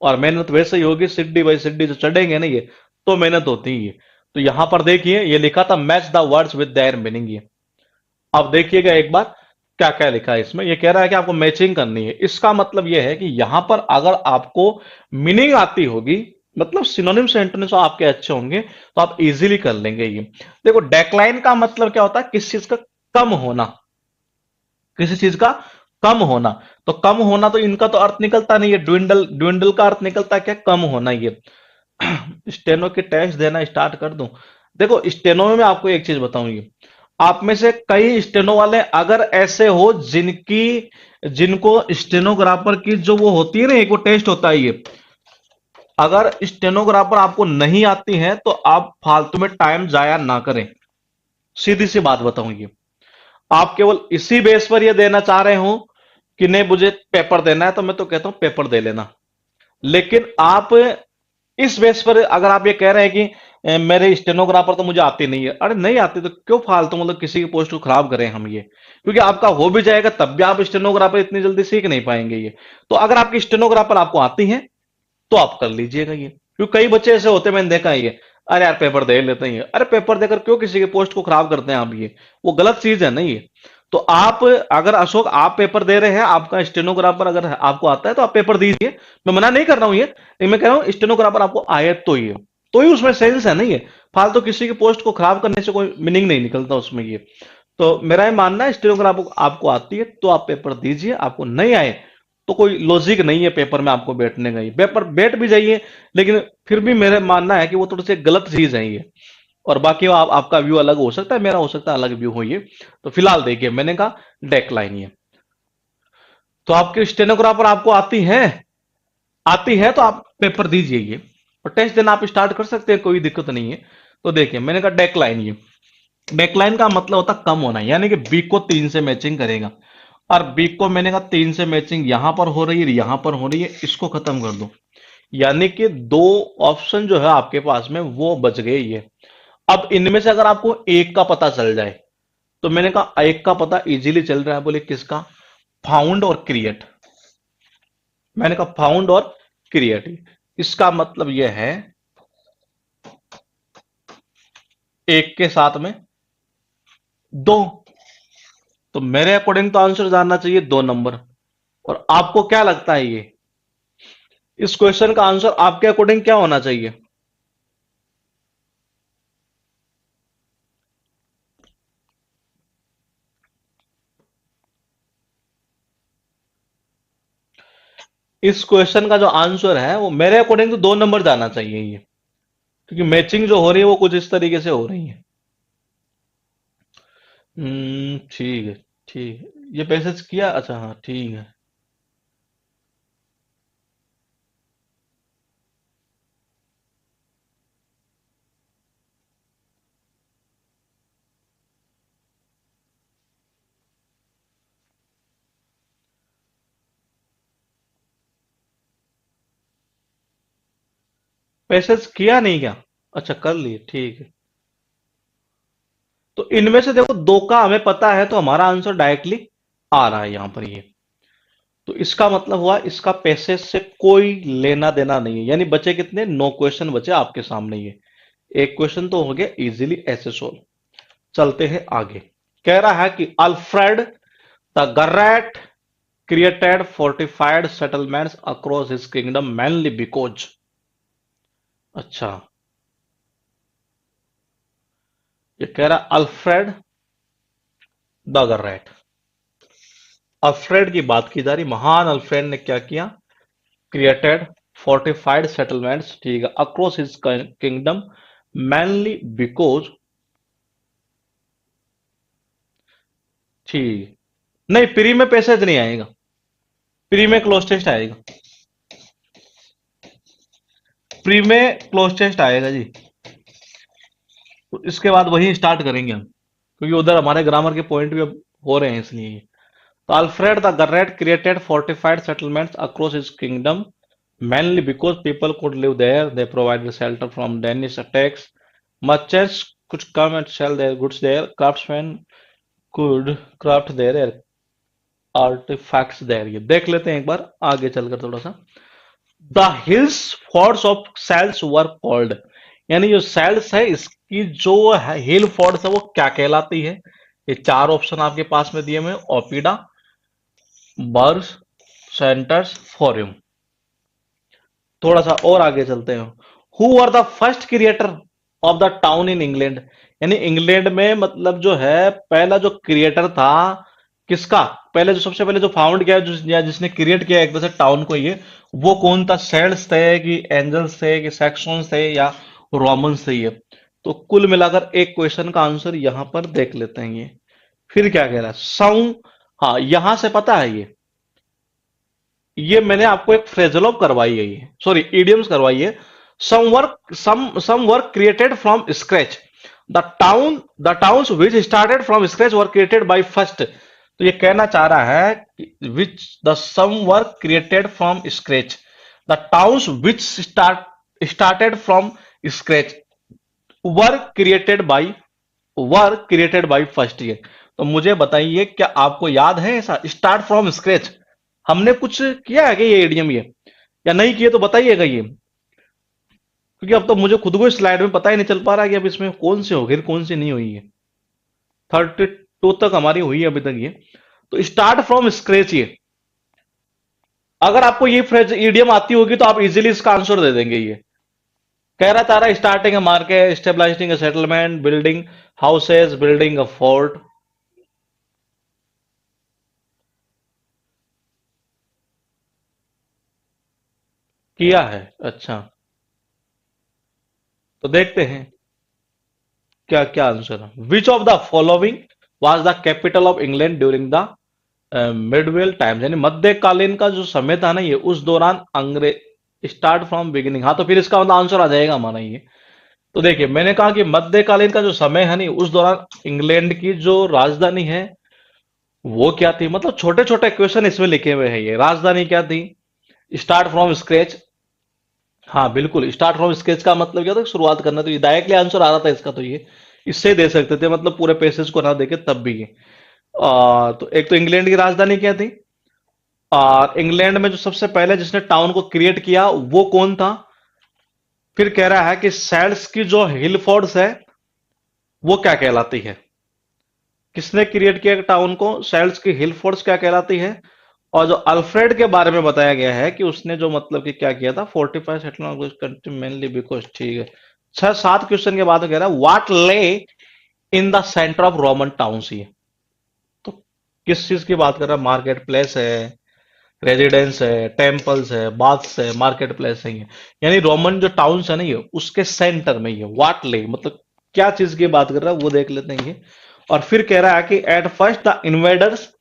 और मेहनत वैसे ही होगी, सीढ़ी बाई सीढ़ी जो चढ़ेंगे ना ये, तो मेहनत होती है। तो यहां पर देखिए ये लिखा था match the words with their meaning. ये अब देखिएगा एक बार क्या क्या लिखा है इसमें। ये कह रहा है कि आपको मैचिंग करनी है। इसका मतलब ये है कि यहां पर अगर आपको मीनिंग आती होगी, मतलब सिनोनिम्स एंटोनिम्स आपके अच्छे होंगे, तो आप इजीली कर लेंगे ये। देखो डेक्लाइन का मतलब क्या होता है? किस चीज का कम होना, किसी चीज का कम होना। तो कम होना तो इनका तो अर्थ निकलता नहीं है। ड्विंडल, ड्विंडल का अर्थ निकलता है क्या? कम होना ये। स्टेनो के टेस्ट देना स्टार्ट कर दूं? देखो स्टेनो में मैं आपको एक चीज बताऊंगी। आप में से कई स्टेनो वाले अगर ऐसे हो जिनको स्टेनोग्राफर की जो वो होती है ना, एक वो टेस्ट होता है ये, अगर स्टेनोग्राफर आपको नहीं आती है तो आप फालतू में टाइम जाया ना करें। सीधी सी बात बताऊं, ये आप केवल इसी बेस पर ये देना चाह रहे हो कि नहीं मुझे पेपर देना है, तो मैं तो कहता हूं पेपर दे लेना। लेकिन आप इस बेस पर अगर आप ये कह रहे हैं कि मेरे स्टेनोग्राफर तो मुझे आती नहीं है, अरे नहीं आती तो क्यों फालतू मतलब किसी की पोस्ट को खराब करें हम ये, क्योंकि आपका हो भी जाएगा तब भी आप स्टेनोग्राफर इतनी जल्दी सीख नहीं पाएंगे ये। तो अगर आपकी स्टेनोग्राफर आपको आती है तो आप कर लीजिएगा ये, क्योंकि कई बच्चे ऐसे होते हैं, मैंने देखा है ये, अरे यार पेपर दे लेते हैं, अरे पेपर देकर क्यों किसी के पोस्ट को खराब करते हैं आप, ये वो गलत चीज है ना ये। तो आप अगर अशोक आप पेपर दे रहे हैं, आपका स्टेनोग्राफर अगर आपको आता है तो आप पेपर दीजिए, मैं मना नहीं कर रहा हूं ये, लेकिन मैं कह रहा हूं स्टेनोग्राफर आपको आए तो ही उसमें सेंस है नहीं है। फालतू किसी की पोस्ट को खराब करने से कोई मीनिंग नहीं निकलता उसमें ये। तो मेरा ये मानना है स्टेनोग्राफर आपको आती है तो आप पेपर दीजिए, आपको नहीं आए तो कोई लॉजिक नहीं है पेपर में आपको बैठने का, पेपर बैठ भी जाइए, लेकिन फिर भी मेरा मानना है कि वो थोड़ी सी गलत चीज है ये। और बाकी आपका व्यू अलग हो सकता है, मेरा हो सकता है अलग व्यू हो ये। तो फिलहाल देखिए मैंने कहा डेक्लाइन ये, तो आपके स्टेनोग्राफर आपको आती है तो आप पेपर दीजिए ये, और टेस्ट देना आप स्टार्ट कर सकते हैं, कोई दिक्कत नहीं है। तो देखिए मैंने कहा डेक्लाइन ये, डेक्लाइन का मतलब होता कम होना, यानी कि बी को 3 से मैचिंग करेगा, और बी को मैंने कहा 3 से मैचिंग यहां पर हो रही है, यहां पर हो रही है, इसको खत्म कर दो, यानी कि 2 ऑप्शन जो है आपके पास में वो बच गए ये। अब इनमें से अगर आपको एक का पता चल जाए, तो मैंने कहा एक का पता इजीली चल रहा है, बोले किसका, फाउंड और क्रिएट। मैंने कहा फाउंड और क्रिएट, इसका मतलब यह है एक के साथ में 2, तो मेरे अकॉर्डिंग तो आंसर जानना चाहिए 2 नंबर। और आपको क्या लगता है ये, इस क्वेश्चन का आंसर आपके अकॉर्डिंग क्या होना चाहिए? इस क्वेश्चन का जो आंसर है वो मेरे अकॉर्डिंग तो 2 नंबर जाना चाहिए ये, क्योंकि मैचिंग जो हो रही है वो कुछ इस तरीके से हो रही है। ठीक है, ठीक है, ये मैसेज किया, अच्छा हाँ ठीक है। मैसेज किया नहीं क्या? अच्छा कर लिए, ठीक है। तो इनमें से देखो 2 का हमें पता है, तो हमारा आंसर डायरेक्टली आ रहा है यहां पर ये। तो इसका मतलब हुआ इसका पैसेज से कोई लेना देना नहीं है, यानी बचे कितने, 9 क्वेश्चन बचे आपके सामने ये। एक क्वेश्चन तो हो गया इजीली ऐसे सोल्व। चलते हैं आगे। कह रहा है कि Alfred the great created fortified settlements across his kingdom mainly because, अच्छा ये कह रहा अल्फ्रेड द ग्रेट, अल्फ्रेड की बात की जा रही, महान अल्फ्रेड ने क्या किया, क्रिएटेड फोर्टिफाइड सेटलमेंट्स, ठीक है, across his kingdom mainly because, ठीक, नहीं प्री में पैसेज नहीं आएगा, प्री में क्लोज टेस्ट आएगा, प्री में क्लोज टेस्ट आएगा जी। तो इसके बाद वही स्टार्ट करेंगे हम, क्योंकि उधर हमारे ग्रामर के पॉइंट भी अब हो रहे हैं इसलिए। तो Alfred the great created fortified settlements across his kingdom mainly because people could live there. They provided shelter from Danish attacks. Merchants could come and sell their goods there. Craftsmen could craft their artifacts there. ये देख लेते हैं एक बार आगे चलकर थोड़ा सा। The hills forts of Celts were called, यानी जो सेल्स है इसकी जो हिल फोर्ट्स है वो क्या कहलाती है? ये 4 ऑप्शन आपके पास में दिए हुए, ओपिडा, बर्स, सेंटर्स, फोरियम। थोड़ा सा और आगे चलते हैं। Who were the first creator of the town in England, यानी इंग्लैंड में मतलब जो है पहला जो क्रिएटर था किसका, पहले जो सबसे पहले जो फाउंड किया या जिसने क्रिएट किया एक तरह से टाउन को, ये वो कौन था? सेल्स थे कि एंजल्स थे कि सैक्सons थे या रोमन्स थे ये? तो कुल मिलाकर एक क्वेश्चन का आंसर यहां पर देख लेते हैं ये। फिर क्या कह रहा है, सम, हाँ यहां से पता है ये मैंने आपको एक फ्रेजल करवाई है, ये सॉरी इडियम्स करवाई है। Some work created from scratch, the towns which started from scratch were created by first. तो ये कहना चाह रहा है which the some work created from scratch, the towns which started from scratch were created by first year. तो मुझे बताइए क्या आपको याद है ऐसा स्टार्ट फ्रॉम स्क्रैच? हमने कुछ किया है कि ये एडीएम ये, या नहीं किए तो बताइएगा ये, क्योंकि अब तो मुझे खुद को स्लाइड में पता ही नहीं चल पा रहा कि अब इसमें कौन सी होगी कौन सी नहीं हुई है। 32 तक हमारी हुई है अभी तक ये। तो स्टार्ट फ्रॉम स्क्रैच, ये अगर आपको ये फ्रेज ईडीएम आती होगी तो आप इजीली इसका आंसर दे देंगे। ये कह रहा था starting a market, stabilising a settlement, building houses, building a fort. किया है, अच्छा। तो देखते हैं क्या क्या आंसर है। Which of the following was the capital of England during the Midvale times, यानी मध्यकालीन का जो समय था ना ये, उस दौरान अंग्रेज स्टार्ट फ्रॉम बिगिनिंग। हाँ तो फिर इसका मतलब आंसर आ जाएगा हमारा ये। तो देखिए मैंने कहा कि मध्यकालीन का जो समय है नहीं, उस दौरान इंग्लैंड की जो राजधानी है वो क्या थी, मतलब छोटे छोटे क्वेश्चन इसमें लिखे हुए हैं। ये राजधानी क्या थी, स्टार्ट फ्रॉम स्क्रैच, हाँ बिल्कुल स्टार्ट फ्रॉम स्क्रैच का मतलब क्या था, शुरुआत करना। तो ये डायरेक्टली आंसर आ रहा था इसका, तो ये इससे दे सकते थे, मतलब पूरे पैसेज को ना देके तब भी ये। तो एक तो इंग्लैंड की राजधानी क्या थी, और इंग्लैंड में जो सबसे पहले जिसने टाउन को क्रिएट किया वो कौन था। फिर कह रहा है कि सैल्स की जो हिल फोर्ट्स है वो क्या कहलाती है, किसने क्रिएट किया टाउन को, सेल्स की हिल फोर्स क्या कहलाती है। और जो अल्फ्रेड के बारे में बताया गया है कि उसने जो मतलब कि क्या किया था, fortify settlement country mainly because, ठीक है। 6-7 क्वेश्चन के बाद कह रहा है व्हाट ले इन the centre of Roman towns, ये तो किस चीज की बात कर रहा है, मार्केट प्लेस है, रेजिडेंस है, टेम्पल्स है, बाथ्स है, मार्केट प्लेस है ये, यानी रोमन जो टाउन्स है ना ये उसके सेंटर में, ये व्हाट ले मतलब क्या चीज की बात कर रहा है वो देख लेते हैं ये। और फिर कह रहा है कि at first the invaders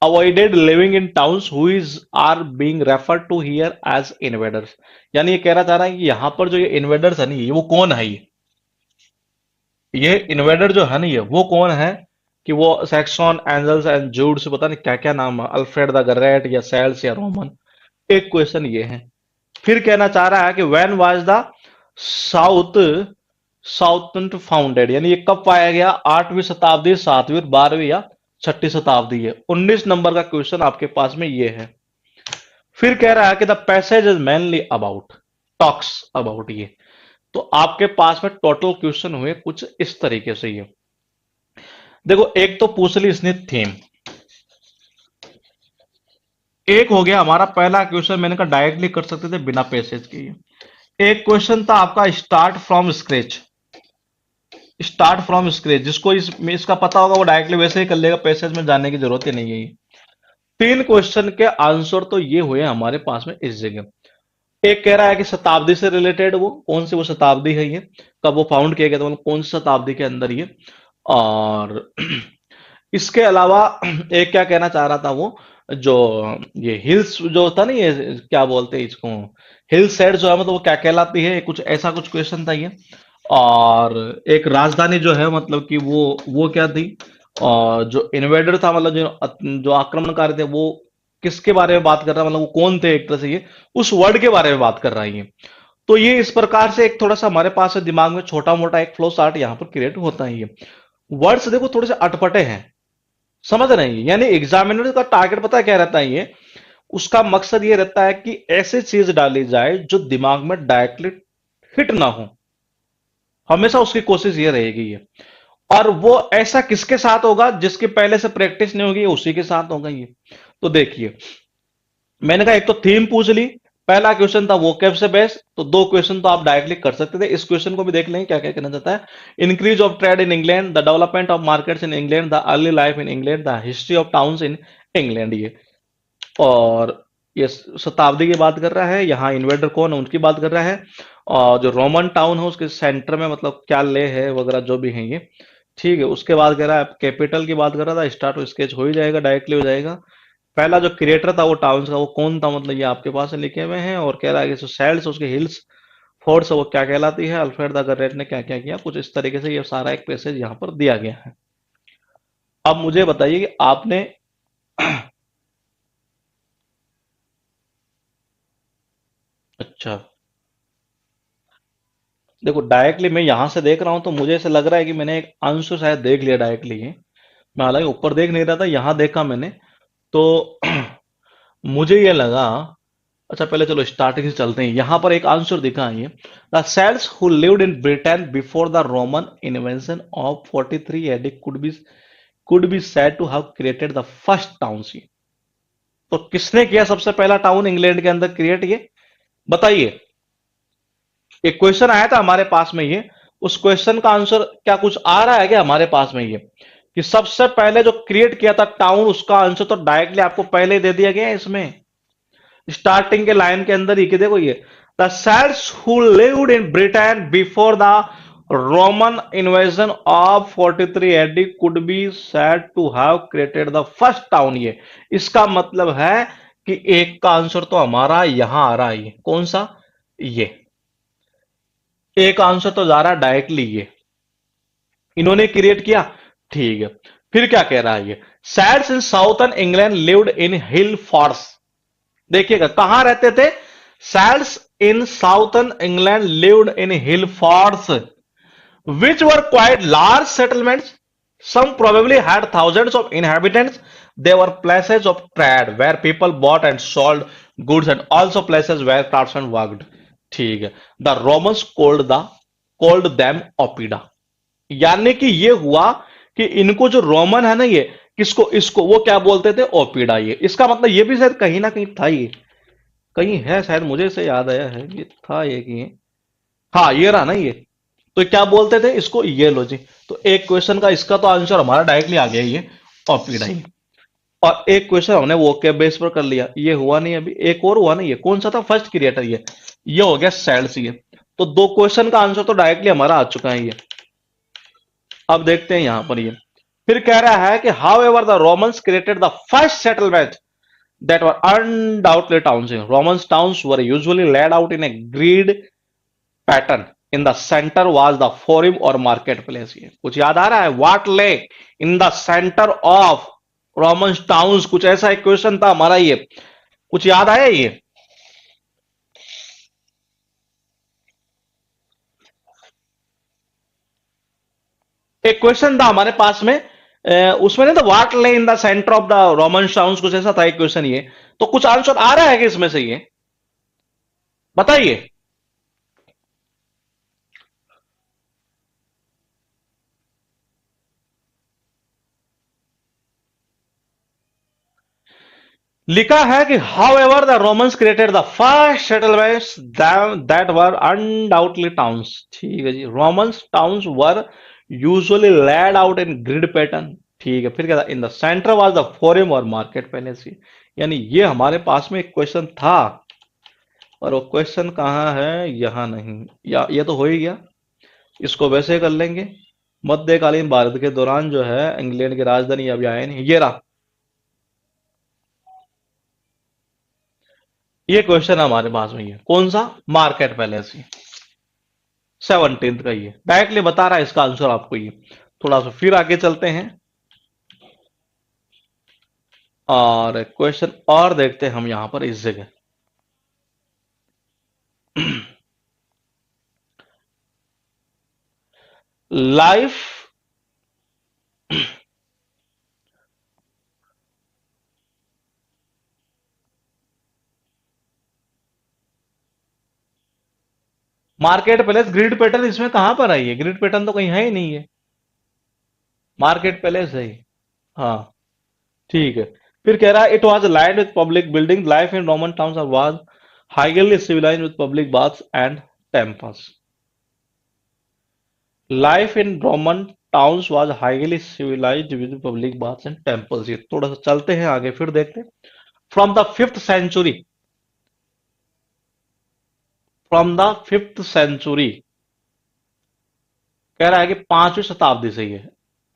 avoided living in towns who is are being referred to here as invaders, यानी ये कहना चाह रहा है कि यहाँ पर जो ये इन्वेडर्स है ना ये वो कौन है, ये इन्वेडर जो है ना ये वो कौन है, कि वो सैक्सन, एंजल्स एंड जूड से पता नहीं क्या क्या नाम है, अल्फ्रेड द ग्रेट या सेल्स या रोमन। एक क्वेश्चन ये है। फिर कहना चाह रहा है कि when was the south southern founded, यानी ये कब पाया गया, 8वीं शताब्दी, 7वीं, 12वीं या 6ठी शताब्दी है। 19 नंबर का क्वेश्चन आपके पास में ये है। फिर कह रहा है कि the passage is mainly about, talks about, ये तो आपके पास में टोटल क्वेश्चन हुए कुछ इस तरीके से। ये देखो एक तो पूछ ली इसने थीम, एक हो गया हमारा पहला क्वेश्चन, मैंने कहा डायरेक्टली कर सकते थे बिना पैसेज के। एक क्वेश्चन था आपका start from scratch, start from scratch जिसको इसका पता होगा वो डायरेक्टली वैसे ही कर लेगा, पैसेज में जाने की जरूरत ही नहीं है। 3 क्वेश्चन के आंसर तो ये हुए हमारे पास में इस जगह। एक कह रहा है कि शताब्दी से रिलेटेड, वो कौन सी वो शताब्दी है, ये कब वो फाउंड किया गया था, मतलब कौन सी शताब्दी के अंदर ये। और इसके अलावा एक क्या कहना चाह रहा था वो, जो ये हिल्स जो था ना, ये क्या बोलते हैं इसको, हिल साइड जो है मतलब वो क्या कहलाती है, कुछ ऐसा कुछ क्वेश्चन था ये। और एक राजधानी जो है मतलब कि वो क्या थी, और जो इन्वेडर था मतलब जो जो आक्रमणकारी थे वो किसके बारे में बात कर रहा है, मतलब वो कौन थे, एक तरह से ये उस वर्ड के बारे में बात कर रहा है ये। तो ये इस प्रकार से एक थोड़ा सा हमारे पास है दिमाग में छोटा मोटा एक फ्लो चार्ट यहाँ पर क्रिएट होता है। ये वर्ड्स देखो थोड़े से अटपटे हैं, समझ रहे हैं, यानी एग्जामिनर का टारगेट पता है क्या रहता है ये, उसका मकसद ये रहता है कि ऐसी चीज डाली जाए जो दिमाग में डायरेक्टली हिट ना हो, हमेशा उसकी कोशिश ये रहेगी ये। और वो ऐसा किसके साथ होगा, जिसकी पहले से प्रैक्टिस नहीं होगी उसी के साथ होगा ये। तो देखिए मैंने कहा एक तो थीम पूछ ली, पहला क्वेश्चन था वोकैब से बेस, तो 2 क्वेश्चन तो आप डायरेक्टली कर सकते थे। इस क्वेश्चन को भी देख लेंगे क्या क्या कहना चाहता है। Increase of trade in England, the development of markets in England, the early life in England, the history of towns in England, ये। और ये शताब्दी की बात कर रहा है, यहाँ इन्वेडर कौन है उनकी बात कर रहा है, और जो रोमन टाउन है उसके सेंटर में मतलब क्या ले है वगैरह जो भी है ये, ठीक है। उसके बाद कह रहा है कैपिटल की बात कर रहा था, स्टार्ट स्केच हो ही जाएगा, डायरेक्टली हो जाएगा। पहला जो क्रिएटर था वो टाउन्स का वो कौन था, मतलब ये आपके पास लिखे हुए हैं, और कह रहा है कि जो सैल्स उसके हिल्स फोर्ट्स वो क्या कहलाती है, अल्फ्रेड द ग्रेट ने क्या क्या किया, कुछ इस तरीके से ये सारा एक पैसेज यहाँ पर दिया गया है। अब मुझे बताइए कि आपने अच्छा, देखो डायरेक्टली मैं यहां से देख रहा हूं तो मुझे ऐसा लग रहा है कि मैंने एक आंसर शायद देख लिया डायरेक्टली ये। मैं हालांकि ऊपर देख नहीं रहा था, यहां देखा मैंने तो मुझे ये लगा। अच्छा पहले चलो स्टार्टिंग से चलते हैं, यहां पर एक आंसर दिखा है ये, the Celts who lived in Britain before the Roman invention of 43 AD could be said to have created the first township. तो किसने किया सबसे पहला टाउन इंग्लैंड के अंदर क्रिएट, ये बताइए। एक क्वेश्चन आया था हमारे पास में ये, उस क्वेश्चन का आंसर क्या कुछ आ रहा है क्या हमारे पास में ये, कि सबसे पहले जो क्रिएट किया था टाउन, उसका आंसर तो डायरेक्टली आपको पहले ही दे दिया गया है इसमें, स्टार्टिंग के लाइन के अंदर ही, कि देखो ये, the Celts who lived in Britain before the Roman invasion of 43 AD could be said to have created the first town, ये इसका मतलब है कि एक का आंसर तो हमारा यहां आ रहा है, ये कौन सा, ये एक आंसर तो जा रहा है डायरेक्टली ये, इन्होंने क्रिएट किया, ठीक है। फिर क्या कह रहा है ये, सैड्स इन southern England lived in hill forest, देखिएगा कहां रहते थे, सैड्स इन southern England lived in hill forest which were quite large settlements. Some probably had thousands of inhabitants. They were places of trade where people bought and sold goods and also places where craftsmen worked. ठीक है, the Romans cold them ओपिडा, यानी कि ये हुआ कि इनको जो Roman है ना ये, किसको, इसको वो क्या बोलते थे, ओपिडा, ये इसका मतलब ये भी शायद कहीं ना कहीं था, ये कहीं है शायद, मुझे से याद आया है ये था ये कि हाँ ये रहा ना ये, तो क्या बोलते थे इसको, ये लो जी। तो एक क्वेश्चन का इसका तो आंसर हमारा डायरेक्टली आ गया ये, ऑपिडाई। और एक क्वेश्चन हमने वो के बेस पर कर लिया, ये हुआ नहीं, अभी एक और हुआ ना, ये कौन सा था, फर्स्ट क्रिएटर, ये हो गया सेल्स ये। तो दो क्वेश्चन का आंसर तो डायरेक्टली हमारा आ चुका है ये। अब देखते हैं यहां पर ये, फिर कह रहा है कि however the Romans created the first settlement that were undoubtedly towns. Romans towns were usually laid out in a grid pattern. In the center was the forum or marketplace. ये कुछ याद आ रहा है, what lay in the center of Roman towns, कुछ ऐसा एक question था हमारा ये, कुछ याद आया ये, एक क्वेश्चन था हमारे पास में, उसमें नहीं था, व्हाट ले इन the centre of the Roman towns, कुछ ऐसा था एक क्वेश्चन ये। तो कुछ आंसर आ रहा है कि इसमें से ये बताइए। लिखा है कि however the Romans created the first settlements that were undoubtedly towns, ठीक है जी, Romans towns were usually laid out in grid pattern, ठीक है। फिर क्या था, in the centre was the forum और मार्केट पैलेस, यानी ये हमारे पास में एक क्वेश्चन था, और वो क्वेश्चन कहाँ है, यहां नहीं, या ये तो हो ही गया, इसको वैसे कर लेंगे। मध्यकालीन भारत के दौरान जो है इंग्लैंड की राजधानी अभी आया नहीं, ये रहा, ये क्वेश्चन हमारे पास में है, कौन सा, मार्केट पैलेस, 17th का, ये डायरेक्टली बता रहा है इसका आंसर आपको ये। थोड़ा सा फिर आगे चलते हैं और क्वेश्चन और देखते हैं हम यहां पर इस जगह। Life, market palace grid pattern इसमें कहां पर आई है, ग्रिड पैटर्न तो कहीं है ही नहीं है, मार्केट पैलेस है ही। हाँ ठीक है। फिर कह रहा है it was lined with public building, life in Roman towns was highly civilised with public baths and temples, life in Roman towns was highly civilised with public baths and temples, ये थोड़ा सा चलते हैं आगे फिर देखते हैं। From the fifth century, from the fifth century, कह रहा है कि 5वीं शताब्दी से ये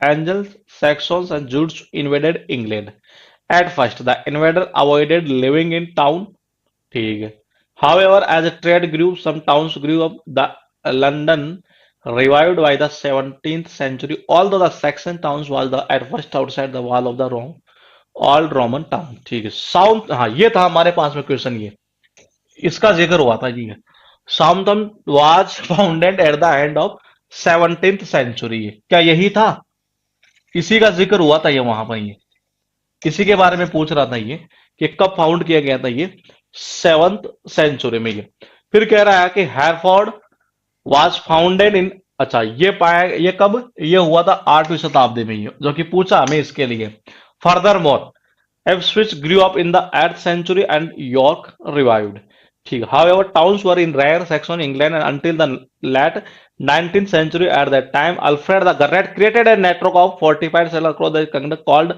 Angles, Saxons and Jutes invaded England. At first the invader avoided living in town, ठीक है। However, as trade grew, some towns grew up. The London revived by the 17th century, although the Saxon towns was the at first outside the wall of the Rome, old Roman town। ठीक है, south, हाँ ये था हमारे पास में question, ये इसका जिक्र हुआ था जी। Southam was founded at the end of 17th century, क्या यही था? इसी का जिक्र हुआ था ये वहां पर, ये इसी के बारे में पूछ रहा था ये, कि कब फाउंड किया गया था ये, 7th सेंचुरी में ये। फिर कह रहा है कि हैरफोर्ड वाज फाउंडेड इन, अच्छा ये पाया, ये कब ये हुआ था? 8वीं शताब्दी में, ये जो कि पूछा हमें इसके लिए। Further more Ipswich grew up in the 8th century and York revived, ठीक है। However, towns were in rare Saxon England and until the late 19th century। At that time, Alfred the Great created a network of fortified cells across the kingdom called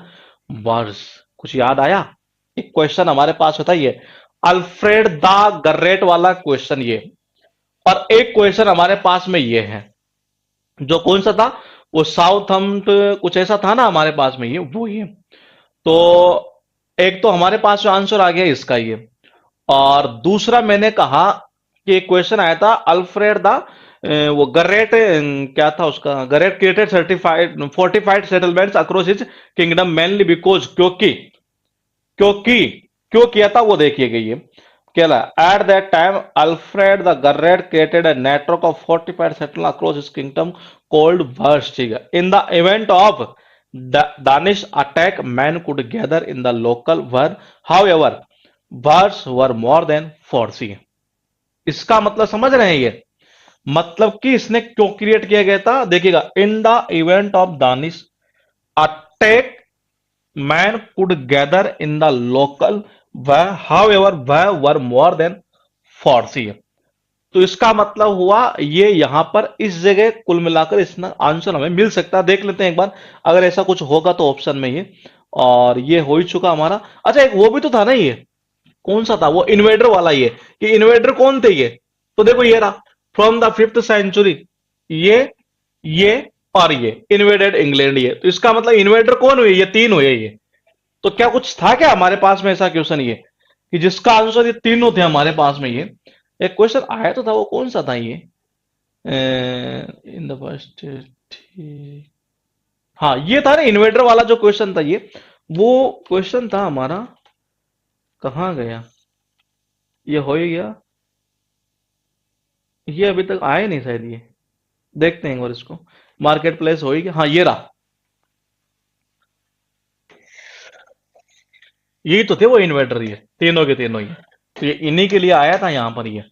burhs। कुछ याद आया? एक question हमारे पास होता है ये, Alfred the great वाला question ये, और एक क्वेश्चन हमारे पास में ये है, जो कौन सा था? वो साउथम्प्ट कुछ ऐसा था ना हमारे पास में, ये वो ये। तो एक तो हमारे पास जो आंसर आ गया इसका ये, और दूसरा मैंने कहा कि एक क्वेश्चन आया था अल्फ्रेड द वो ग्रेट, क्या था उसका? Great created certified fortified settlements across his kingdom mainly because, क्योंकि क्योंकि क्यों किया था वो देखिए गई, क्या at that time Alfred the Great created a network of fortified settle across his kingdom called burhs, ठीक है। In the event of Danish attack, men could gather in the local were, however, wars were more than 40। इसका मतलब समझ रहे हैं ये, मतलब कि इसने क्यों क्रिएट किया गया था? देखिएगा, इन the event of Danish attack man could gather in the local वह, हाउएवर वह वर मोर देन 40। तो इसका मतलब हुआ ये, यहां पर इस जगह कुल मिलाकर इसका आंसर हमें मिल सकता है। देख लेते हैं एक बार, अगर ऐसा कुछ होगा तो ऑप्शन में ये, और ये हो ही चुका हमारा। अच्छा एक वो भी तो था ना ये, कौन सा था वो? इन्वेडर वाला ये, कि इन्वेडर कौन थे ये? तो देखो ये रहा, फ्रॉम द फिफ्थ सेंचुरी, ये और ये इन्वेडेड इंग्लैंड, ये तो इसका मतलब इन्वेडर कौन हुए? ये तीन हुए ये। तो क्या कुछ था क्या हमारे पास में ऐसा क्वेश्चन ये, कि जिसका आंसर ये तीनों थे हमारे पास में ये? एक क्वेश्चन आया तो था, वो कौन सा था ये? इन द फर्स्ट, ठीक, हाँ ये था ना इन्वेटर वाला जो क्वेश्चन था ये, वो क्वेश्चन था हमारा, कहाँ गया? ये हो ही गया, ये अभी तक आया नहीं शायद ये, देखते हैं एक बार इसको। मार्केट प्लेस हो ही गया, हाँ ये रहा, यही तो थे वो इन्वेटर, ये तीनों के तीनों ही, तो ये इन्हीं के लिए आया था यहाँ पर ये।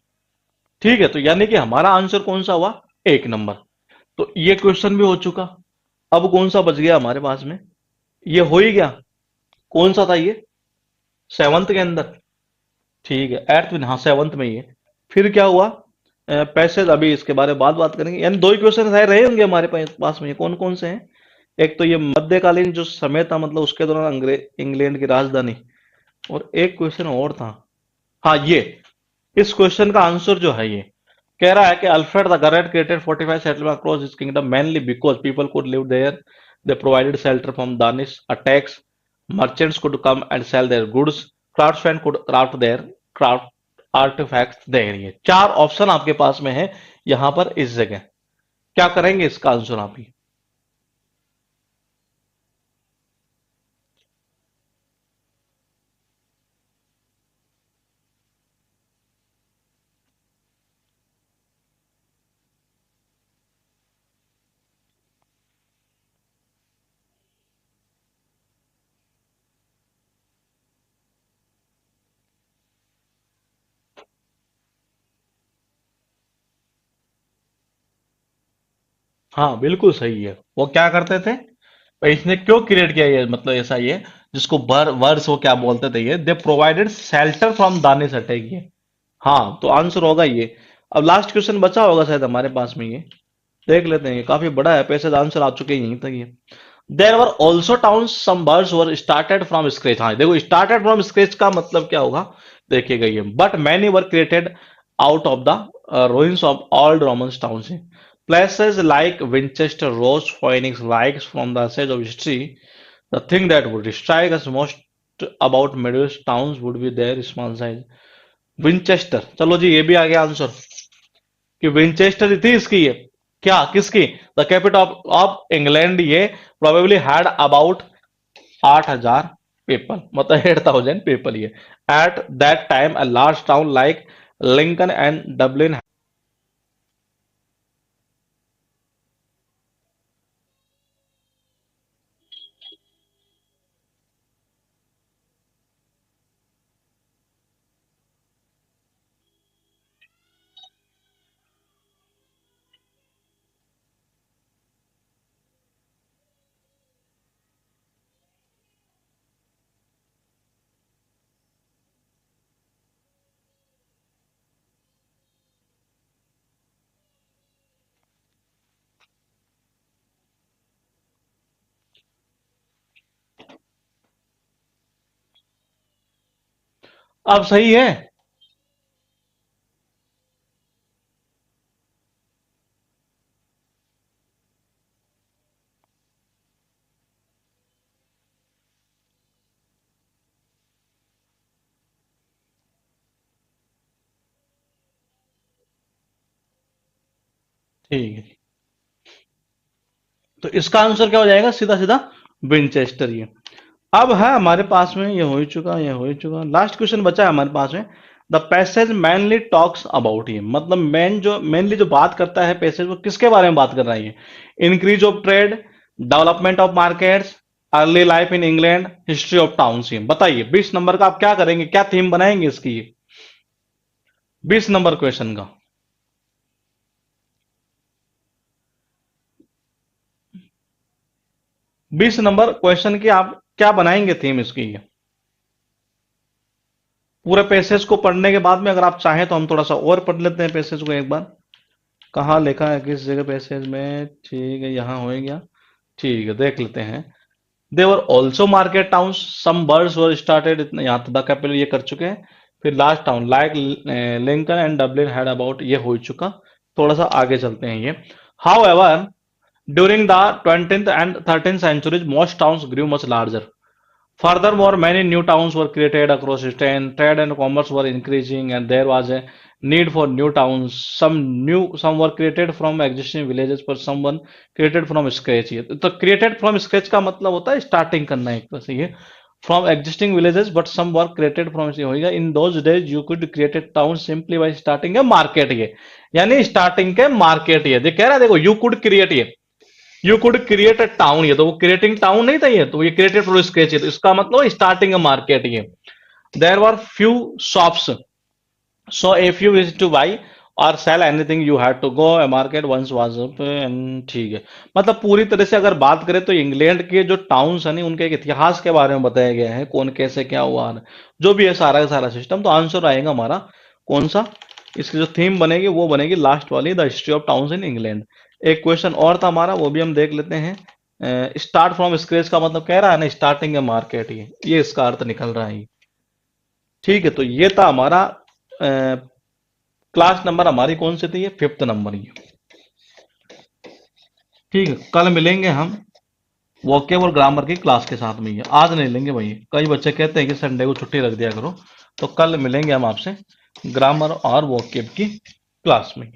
ठीक है, तो यानी कि हमारा आंसर कौन सा हुआ? 1 नंबर। तो ये क्वेश्चन भी हो चुका। अब कौन सा बच गया हमारे पास में? ये हो ही गया, कौन सा था ये? 7th के अंदर, ठीक है, 8th में, हाँ 7th में ये। फिर क्या हुआ? पैसेज, अभी इसके बारे में बात करेंगे। यानी दो ही क्वेश्चन शायद रहे होंगे हमारे पास में, ये कौन कौन से हैं? एक तो ये मध्यकालीन जो समय था, मतलब उसके दौरान इंग्लैंड की राजधानी, और एक क्वेश्चन और था, हाँ ये। इस क्वेश्चन का आंसर जो है ये, कह रहा है कि Alfred the Great created fortified settlement across his kingdom mainly because people could live there, they provided shelter from Danish attacks, merchants could come and sell their goods, craftsman could craft their craft artefacts there. ये 4 option आपके पास में है यहां पर इस जगह। क्या करेंगे इसका आंसर आप ही? हाँ बिल्कुल सही है। वो क्या करते थे, इसने क्यों क्रिएट किया ये, मतलब ऐसा ये, जिसको वर्स वो क्या बोलते थे ये, दे provided shelter from Danish attack ये। हाँ तो आंसर होगा ये। अब लास्ट क्वेश्चन बचा होगा शायद हमारे पास में ये, देख लेते हैं। ये काफी बड़ा है, पैसे आंसर आ चुके हैं यहीं तक ये। There were also town some birds were started from scratch. हाँ देखो, स्टार्टेड फ्रॉम स्क्रेच का मतलब क्या होगा, देखिएगा ये, but many were created out of the ruins of old Roman towns. Places like Winchester, Rose, Phoenix, Vikes from the sage of history. The thing that would strike us most about medieval towns would be their small size. Winchester, चलो जी ये भी आ गया answer कि Winchester थी इसकी, ये क्या किसकी, द कैपिटल ऑफ इंग्लैंड, ये प्रोबेबली हैड अबाउट 8,000 पीपल, मतलब 8,000 पीपल ये। Eight that time a large town like Lincoln and Dublin. अब सही है। ठीक है, तो इसका आंसर क्या हो जाएगा, सीधा सीधा विंचेस्टर ये। अब है हमारे पास में, ये हो ही चुका, ये हो ही चुका, लास्ट क्वेश्चन बचा है हमारे पास में। The passage mainly talks about, ये मतलब मेनली जो बात करता है पैसेज, वो किसके बारे में बात कर रहा है ये, increase of trade, development of markets, early life in England, history of towns. ये बताइए 20 नंबर का आप क्या करेंगे, क्या थीम बनाएंगे इसकी, ये 20 नंबर क्वेश्चन का। 20 नंबर क्वेश्चन की आप क्या बनाएंगे थीम इसकी, ये पूरे पैसेज को पढ़ने के बाद में अगर आप चाहें तो हम थोड़ा सा और पढ़ लेते हैं पैसेज को एक बार। कहाँ लिखा है, किस जगह पैसेज में, ठीक है यहाँ हो गया, ठीक है देख लेते हैं। They were also market town, some birds were started, इतना यहाँ तक कैपिटल ये कर चुके हैं। फिर last town like Lincoln and Dublin had about, ये हो चुका। थोड़ा सा आगे चलते हैं ये। However during the 20th and 13th centuries most towns grew much larger. Furthermore, many new towns were created across Spain. Trade and commerce were increasing, and there was a need for new towns. Some were created from existing villages, but some were created from scratch. तो created from scratch का मतलब होता है starting करना एक तरह से ये, from existing villages, but some were created from, ये होगा। In those days, you could create a town simply by starting a market, ये यानी starting के market, ये कह रहा है देखो, you could create, ये you could create a town, ये तो वो क्रिएटिंग टाउन नहीं था, ये तो ये क्रिएटेड फ्रॉम स्क्रैच है, तो इसका मतलब स्टार्टिंग अ मार्केट ये। There were few shops, so if you wish to buy or sell anything you had to go a market once was up and, ठीक है। मतलब पूरी तरह से अगर बात करें तो इंग्लैंड के जो टाउन्स है, उनके एक इतिहास के बारे में बताया गया है, कौन कैसे क्या हुआ, जो भी है सारा का सारा सिस्टम। तो आंसर आएगा हमारा कौन सा, इसकी जो थीम बनेगी वो बनेगी लास्ट वाली, the history of towns in England. एक क्वेश्चन और था हमारा, वो भी हम देख लेते हैं। स्टार्ट फ्रॉम स्क्रैच का मतलब कह रहा है ना स्टार्टिंग ए मार्केट, ये इसका अर्थ निकल रहा है। ठीक है, तो ये था हमारा क्लास नंबर, हमारी कौन सी थी, ये 5th नंबर ये। ठीक है, कल मिलेंगे हम वोकेब और ग्रामर की क्लास के साथ में, ये आज नहीं लेंगे भाई, कई बच्चे कहते हैं कि संडे को छुट्टी रख दिया करो, तो कल मिलेंगे हम आपसे ग्रामर और वोकेब की क्लास में।